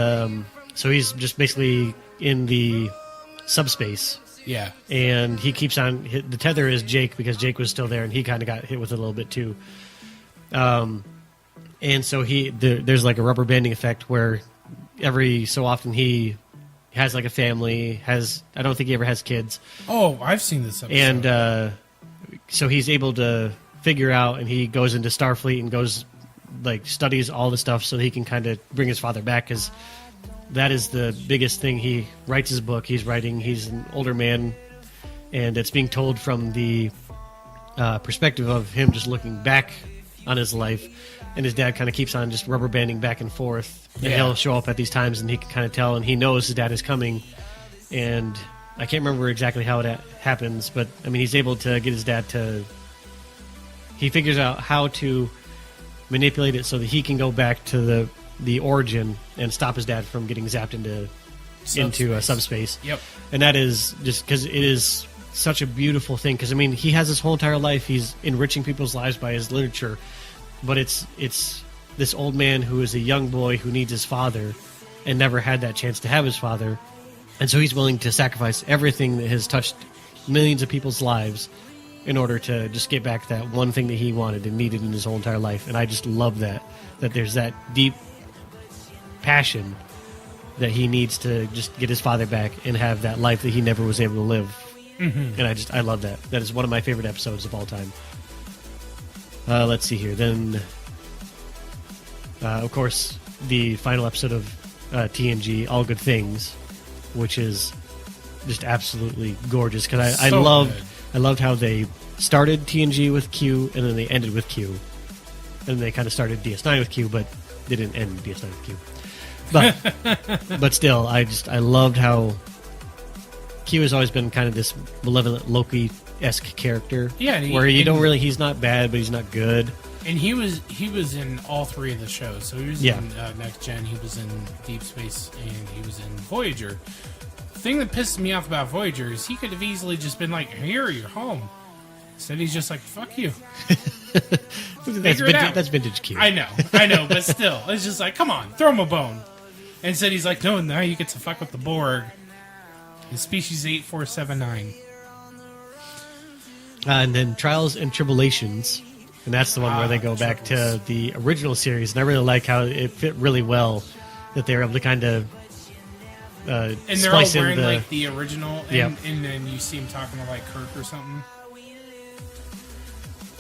so he's just basically in the subspace. Yeah. And he keeps on... The tether is Jake because Jake was still there and he kind of got hit with it a little bit too. And so there's like a rubber banding effect where every so often he has like a family, I don't think he ever has kids. Oh, I've seen this episode. And so he's able to figure out, and he goes into Starfleet and goes, like, studies all the stuff so that he can kind of bring his father back, because that is the biggest thing. He writes his book, he's an older man, and it's being told from the perspective of him just looking back on his life, and his dad kind of keeps on just rubber banding back and forth, and Yeah. he'll show up at these times, and he can kind of tell, and he knows his dad is coming, and I can't remember exactly how it happens, but I mean, he's able to get his dad to. He figures out how to manipulate it so that he can go back to the origin and stop his dad from getting zapped into subspace. Yep. And that is just because it is such a beautiful thing. Because I mean, he has his whole entire life. He's enriching people's lives by his literature, but it's this old man who is a young boy who needs his father and never had that chance to have his father. And so he's willing to sacrifice everything that has touched millions of people's lives in order to just get back that one thing that he wanted and needed in his whole entire life. And I just love that there's that deep passion that he needs to just get his father back and have that life that he never was able to live. Mm-hmm. And I love that. That is one of my favorite episodes of all time. Let's see here. Then, of course, the final episode of TNG, All Good Things, which is just absolutely gorgeous, because I loved how they started TNG with Q and then they ended with Q, and they kind of started DS9 with Q, but they didn't end DS9 with Q. But but still, I loved how Q has always been kind of this malevolent Loki-esque character. Yeah, he's not bad, but he's not good. And he was in all three of the shows. So he was in Next Gen, he was in Deep Space, and he was in Voyager. The thing that pisses me off about Voyager is he could have easily just been like, "Here, you're home." Instead, he's just like, "Fuck you." That's vintage Q. I know, but still, it's just like, come on, throw him a bone. And instead, he's like, "No, now you get to fuck with the Borg." In Species 8479. And then Trials and Tribulations. And that's the one where they go back to the original series. And I really like how it fit really well that they were able to kind of and they're all splice in wearing like the original, and, Yep. and then you see him talking to like Kirk or something.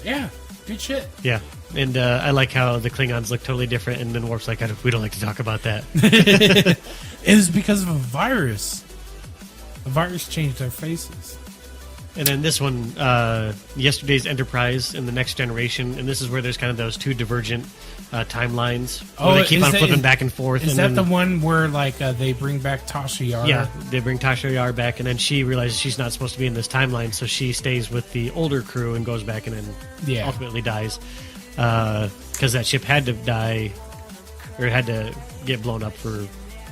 Yeah, good shit. Yeah. And I like how the Klingons look totally different, and then Worf's like, we don't like to talk about that. It was because of a virus. The virus changed their faces. And then this one, Yesterday's Enterprise and the Next Generation, and this is where there's kind of those two divergent timelines where they keep on flipping back and forth. Is that the one where like they bring back Tasha Yar? Yeah, they bring Tasha Yar back, and then she realizes she's not supposed to be in this timeline, so she stays with the older crew and goes back and then ultimately dies. Because that ship had to die, or had to get blown up for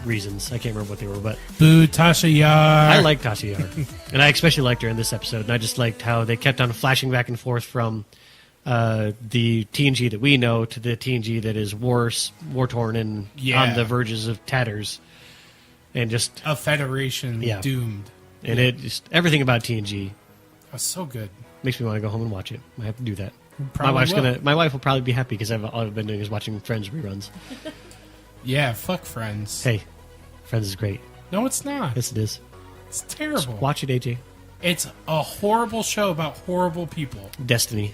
reasons. I can't remember what they were, but Boo Tasha Yar. I like Tasha Yar. And I especially liked her in this episode, and I just liked how they kept on flashing back and forth from the TNG that we know to the TNG that is war-torn and on the verges of tatters. And just a Federation doomed. And it just everything about TNG was so good. Makes me want to go home and watch it. I have to do that. Probably My wife will probably be happy because all I've been doing is watching Friends reruns. Yeah, fuck Friends. Hey, Friends is great. No, it's not. Yes, it is. It's terrible. Just watch it, AJ. It's a horrible show about horrible people. Destiny.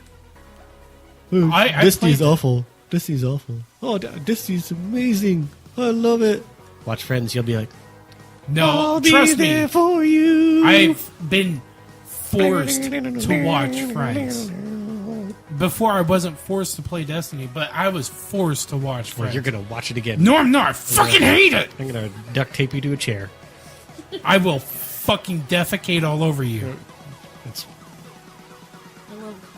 Destiny's awful. Destiny's awful. Oh, Destiny's amazing. I love it. Watch Friends, you'll be like, no, trust me. For you. I've been forced to watch Friends. Before I wasn't forced to play Destiny, but I was forced to watch Friends. Well, you're going to watch it again. No, I'm not. I fucking hate it. I'm going to duct tape you to a chair. I will fucking defecate all over you.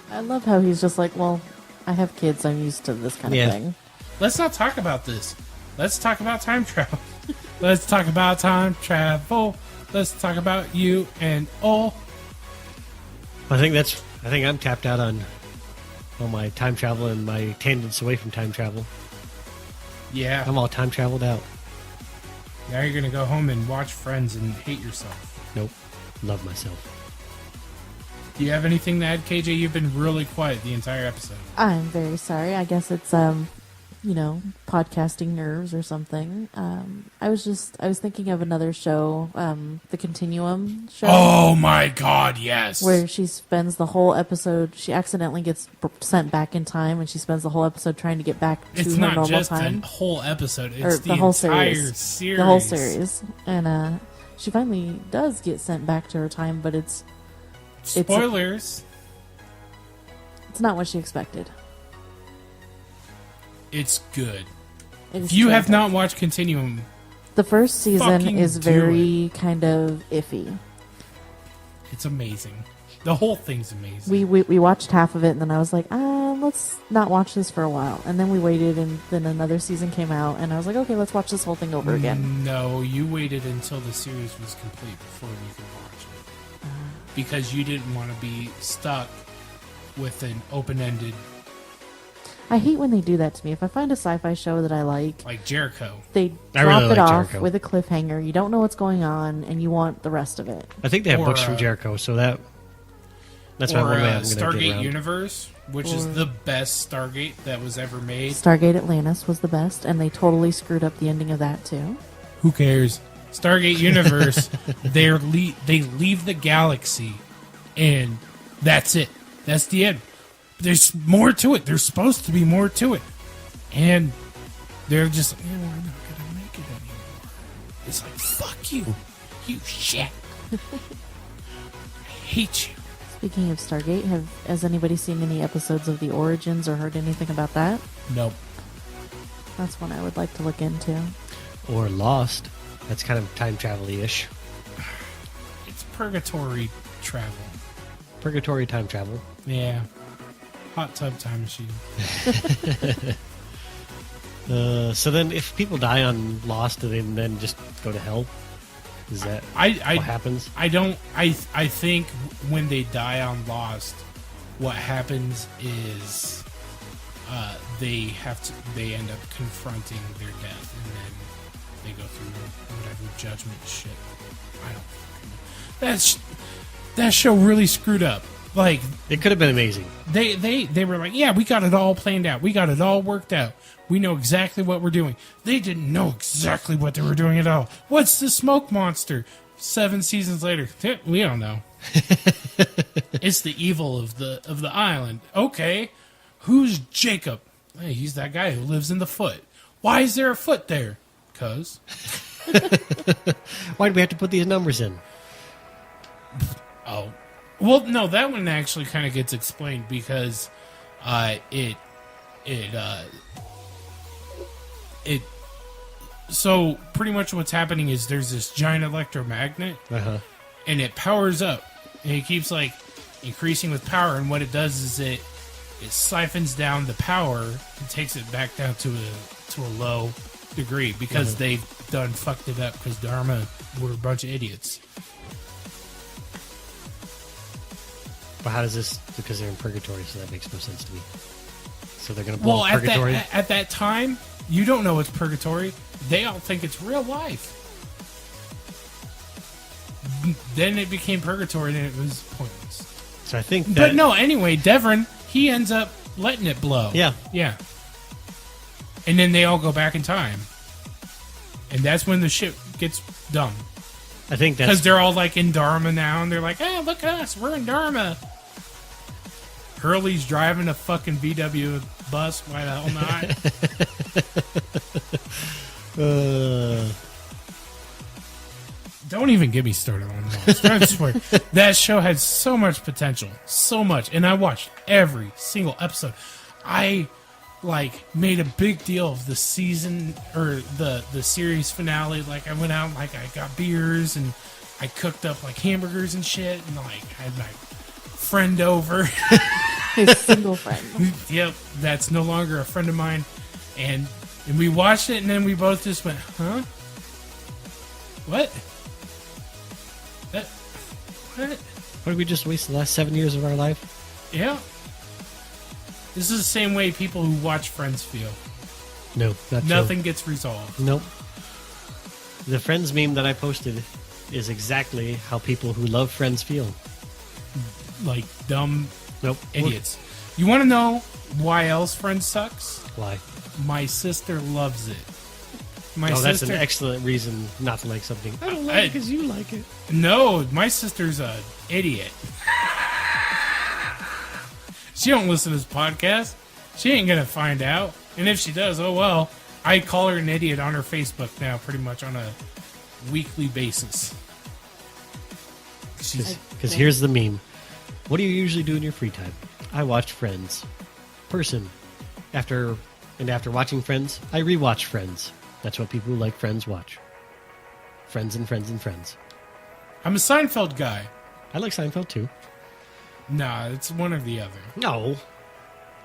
I love how he's just like, well, I have kids. I'm used to this kind of thing. Let's not talk about this. Let's talk about time travel. Let's talk about time travel. Let's talk about you and all. I think that's I think I'm tapped out on all my time travel and my tangents away from time travel. Yeah. I'm all time traveled out. Now you're going to go home and watch Friends and hate yourself. Nope. Love myself. Do you have anything to add, KJ? You've been really quiet the entire episode. I'm very sorry. I guess it's podcasting nerves or something. I was thinking of another show, the Continuum show. Oh my God, yes. Where she spends the whole episode, she accidentally gets sent back in time, and she spends the whole episode trying to get back to it's her not normal just time. the whole episode, Or it's the whole entire series. The whole series. And she finally does get sent back to her time, but it's Spoilers. It's not what she expected. It's good. It is If you have terrific. not watched Continuum, The first season fucking is do very kind of iffy. it's amazing. The whole thing's amazing. We watched half of it, and then I was like, let's not watch this for a while. And then we waited, and then another season came out, and I was like, okay, let's watch this whole thing over again. No, you waited until the series was complete before you could watch it. Because you didn't want to be stuck with an open-ended, I hate when they do that to me. If I find a sci-fi show that I like Jericho. they I drop really it like off Jericho. with a cliffhanger. You don't know what's going on, and you want the rest of it. I think they have Or, books from Jericho, so that's Or one way I'm going to get Stargate around. Universe, which is Or- the best Stargate that was ever made. Stargate Atlantis was the best, and they totally screwed up the ending of that too. Who cares? Stargate Universe, they leave the galaxy, and that's it. That's the end. There's more to it. There's supposed to be more to it. And they're just like, we're not going to make it anymore. It's like, fuck you. You shit. I hate you. Speaking of Stargate, has anybody seen any episodes of The Origins or heard anything about that? Nope. That's one I would like to look into. Or Lost. That's kind of time travel-ish. It's purgatory travel. Purgatory time travel. Yeah. Hot tub time machine. So then if people die on Lost, do they then just go to hell? Is that I what happens? I think when they die on Lost, what happens is they end up confronting their death, and then they go through whatever judgment shit. I don't fucking know. That show really screwed up. Like, It could have been amazing. they were like, yeah, we got it all planned out. We got it all worked out. We know exactly what we're doing. They didn't know exactly what they were doing at all. What's the smoke monster? 7 seasons later, we don't know. It's the evil of the island. Okay, who's Jacob? Hey, he's that guy who lives in the foot. Why is there a foot there? 'Cause Why do we have to put these numbers in? oh, well, no, that one actually kind of gets explained because so pretty much what's happening is there's this giant electromagnet Uh-huh. and it powers up and it keeps like increasing with power, and what it does is it siphons down the power and takes it back down to a low degree because they've done fucked it up because Dharma were a bunch of idiots. But how does this... Because they're in purgatory, so that makes no sense to me. So they're going to blow Well, up purgatory? at that time, you don't know it's purgatory. They all think it's real life. Then it became purgatory, and it was pointless. So I think that... But no, anyway, Devon, he ends up letting it blow. Yeah. Yeah. And then they all go back in time. And that's when the shit gets done. I think that's... Because they're all like in Dharma now, and they're like, hey, look at us, we're in Dharma. Hurley's driving a fucking VW bus. Why the hell not? Don't even get me started on Lost. I swear. That show had so much potential. So much. And I watched every single episode. I made a big deal of the season or the series finale. Like, I went out and I got beers and I cooked up like hamburgers and shit, and had my friend over. His single friend. Yep, that's no longer a friend of mine. And we watched it, and then we both just went, huh? What? What? What did we just waste the last 7 years of our life? Yeah. This is the same way people who watch Friends feel. No, not Nothing true. gets resolved. Nope. The Friends meme that I posted is exactly how people who love Friends feel. Like dumb Nope. idiots. You want to know why else Friends sucks? Why? My sister loves it. My That's an sister. excellent reason not to like something. I don't like it because you like it. No, my sister's an idiot. She don't listen to this podcast. She ain't gonna find out. And if she does, oh well. I call her an idiot on her Facebook now, pretty much on a weekly basis. She's Because here's the meme. What do you usually do in your free time? I watch Friends. Person. After watching Friends, I rewatch Friends. That's what people who like Friends watch. Friends and Friends and Friends. I'm a Seinfeld guy. I like Seinfeld too. Nah, it's one or the other. No.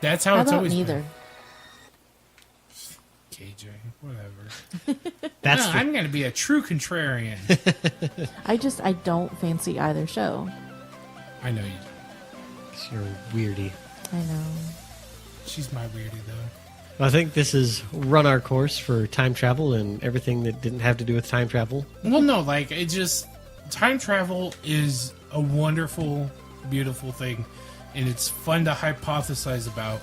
That's how How it's about always neither? been. KJ, whatever. That's No, the- I'm gonna be a true contrarian. I don't fancy either show. I know you. You're a weirdie. I know. She's my weirdie though. I think this is run our course for time travel and everything that didn't have to do with time travel. Well, no, like it just time travel is a wonderful, beautiful thing, and it's fun to hypothesize about.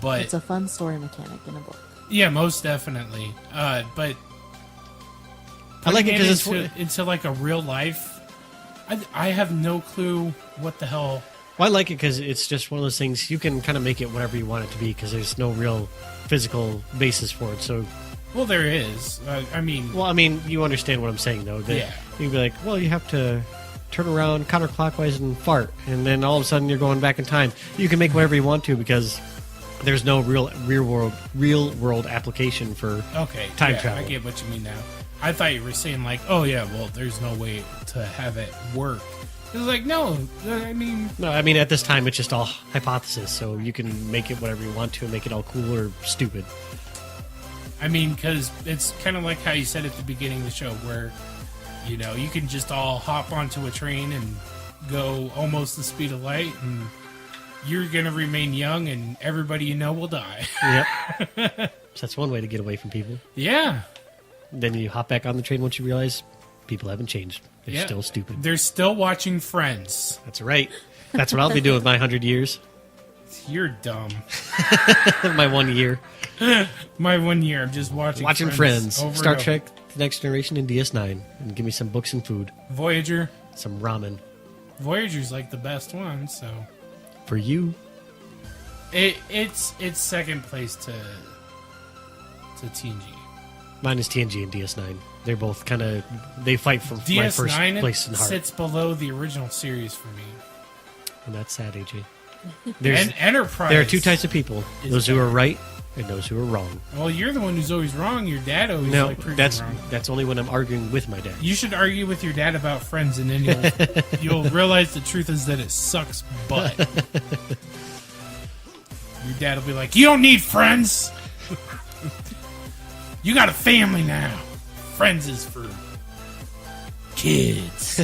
But It's a fun story mechanic in a book. yeah, most definitely. But I like it putting because it's. into like a real life. I have no clue what the hell. Well, I like it because it's just one of those things you can kind of make it whatever you want it to be because there's no real physical basis for it. So, Well, there is. I mean, well, I mean, you understand what I'm saying, though. That Yeah. You'd be like, well, you have to turn around counterclockwise and fart, and then all of a sudden you're going back in time. You can make whatever you want to because there's no real world application for okay, time yeah, travel. I get what you mean now. I thought you were saying like, oh yeah, well, there's no way to have it work. It was like, no, I mean, No, I mean at this time it's just all hypothesis, so you can make it whatever you want to and make it all cool or stupid. because it's kind of like how you said at the beginning of the show, where you know you can just all hop onto a train and go almost the speed of light, and you're gonna remain young, and everybody you know will die. Yep. So that's one way to get away from people. Yeah, Then you hop back on the train once you realize people haven't changed. They're yeah. still stupid. They're still watching Friends. That's right. That's what I'll be doing with my 100 years. You're dumb. My 1 year. My 1 year, I'm just watching Friends. over and Star over. Trek, The Next Generation, and DS9. And give me some books and food. Voyager. Some ramen. Voyager's like the best one, so For you. it's second place to TNG. Mine is TNG and DS9. They're both kind of... They fight for my first DS9 place in heart. sits below the original series for me. And that's sad, AJ. And Enterprise. There are two types of people. is Those who better. are right and those who are wrong. Well, you're the one who's always wrong. Your dad always No, proves that's you wrong. that's only when I'm arguing with my dad. You should argue with your dad about Friends, and then you'll realize the truth is that it sucks butt. Your dad will be like, "You don't need friends. You got a family now. Friends is for kids."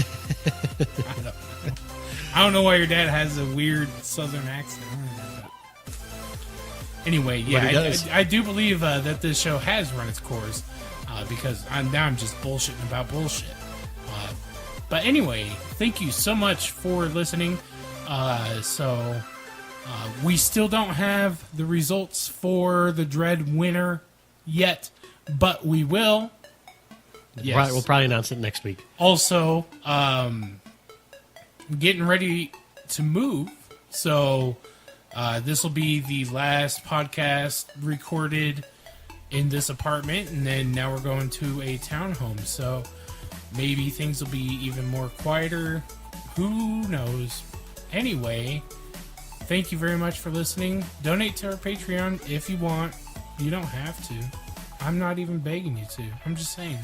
I don't know why your dad has a weird Southern accent. I don't know, but anyway, But he does. I do believe that this show has run its course because now I'm just bullshitting about bullshit. But anyway, thank you so much for listening. We still don't have the results for the Dread winner yet, but we will. Yes. We'll probably announce it next week. Also, getting ready to move, so this will be the last podcast recorded in this apartment, and then now we're going to a townhome, so maybe things will be even more quieter. Who knows? Anyway, thank you very much for listening. Donate to our Patreon if you want. You don't have to. I'm not even begging you to. I'm just saying,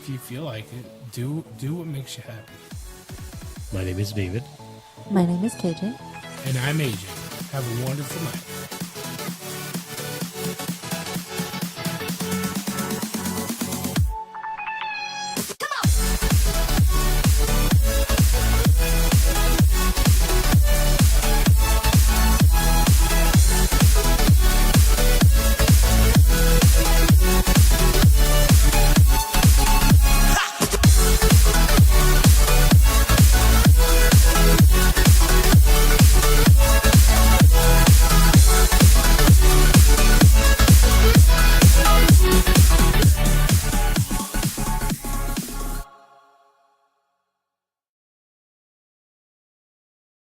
if you feel like it, do what makes you happy. My name is David. My name is KJ. And I'm AJ. Have a wonderful night.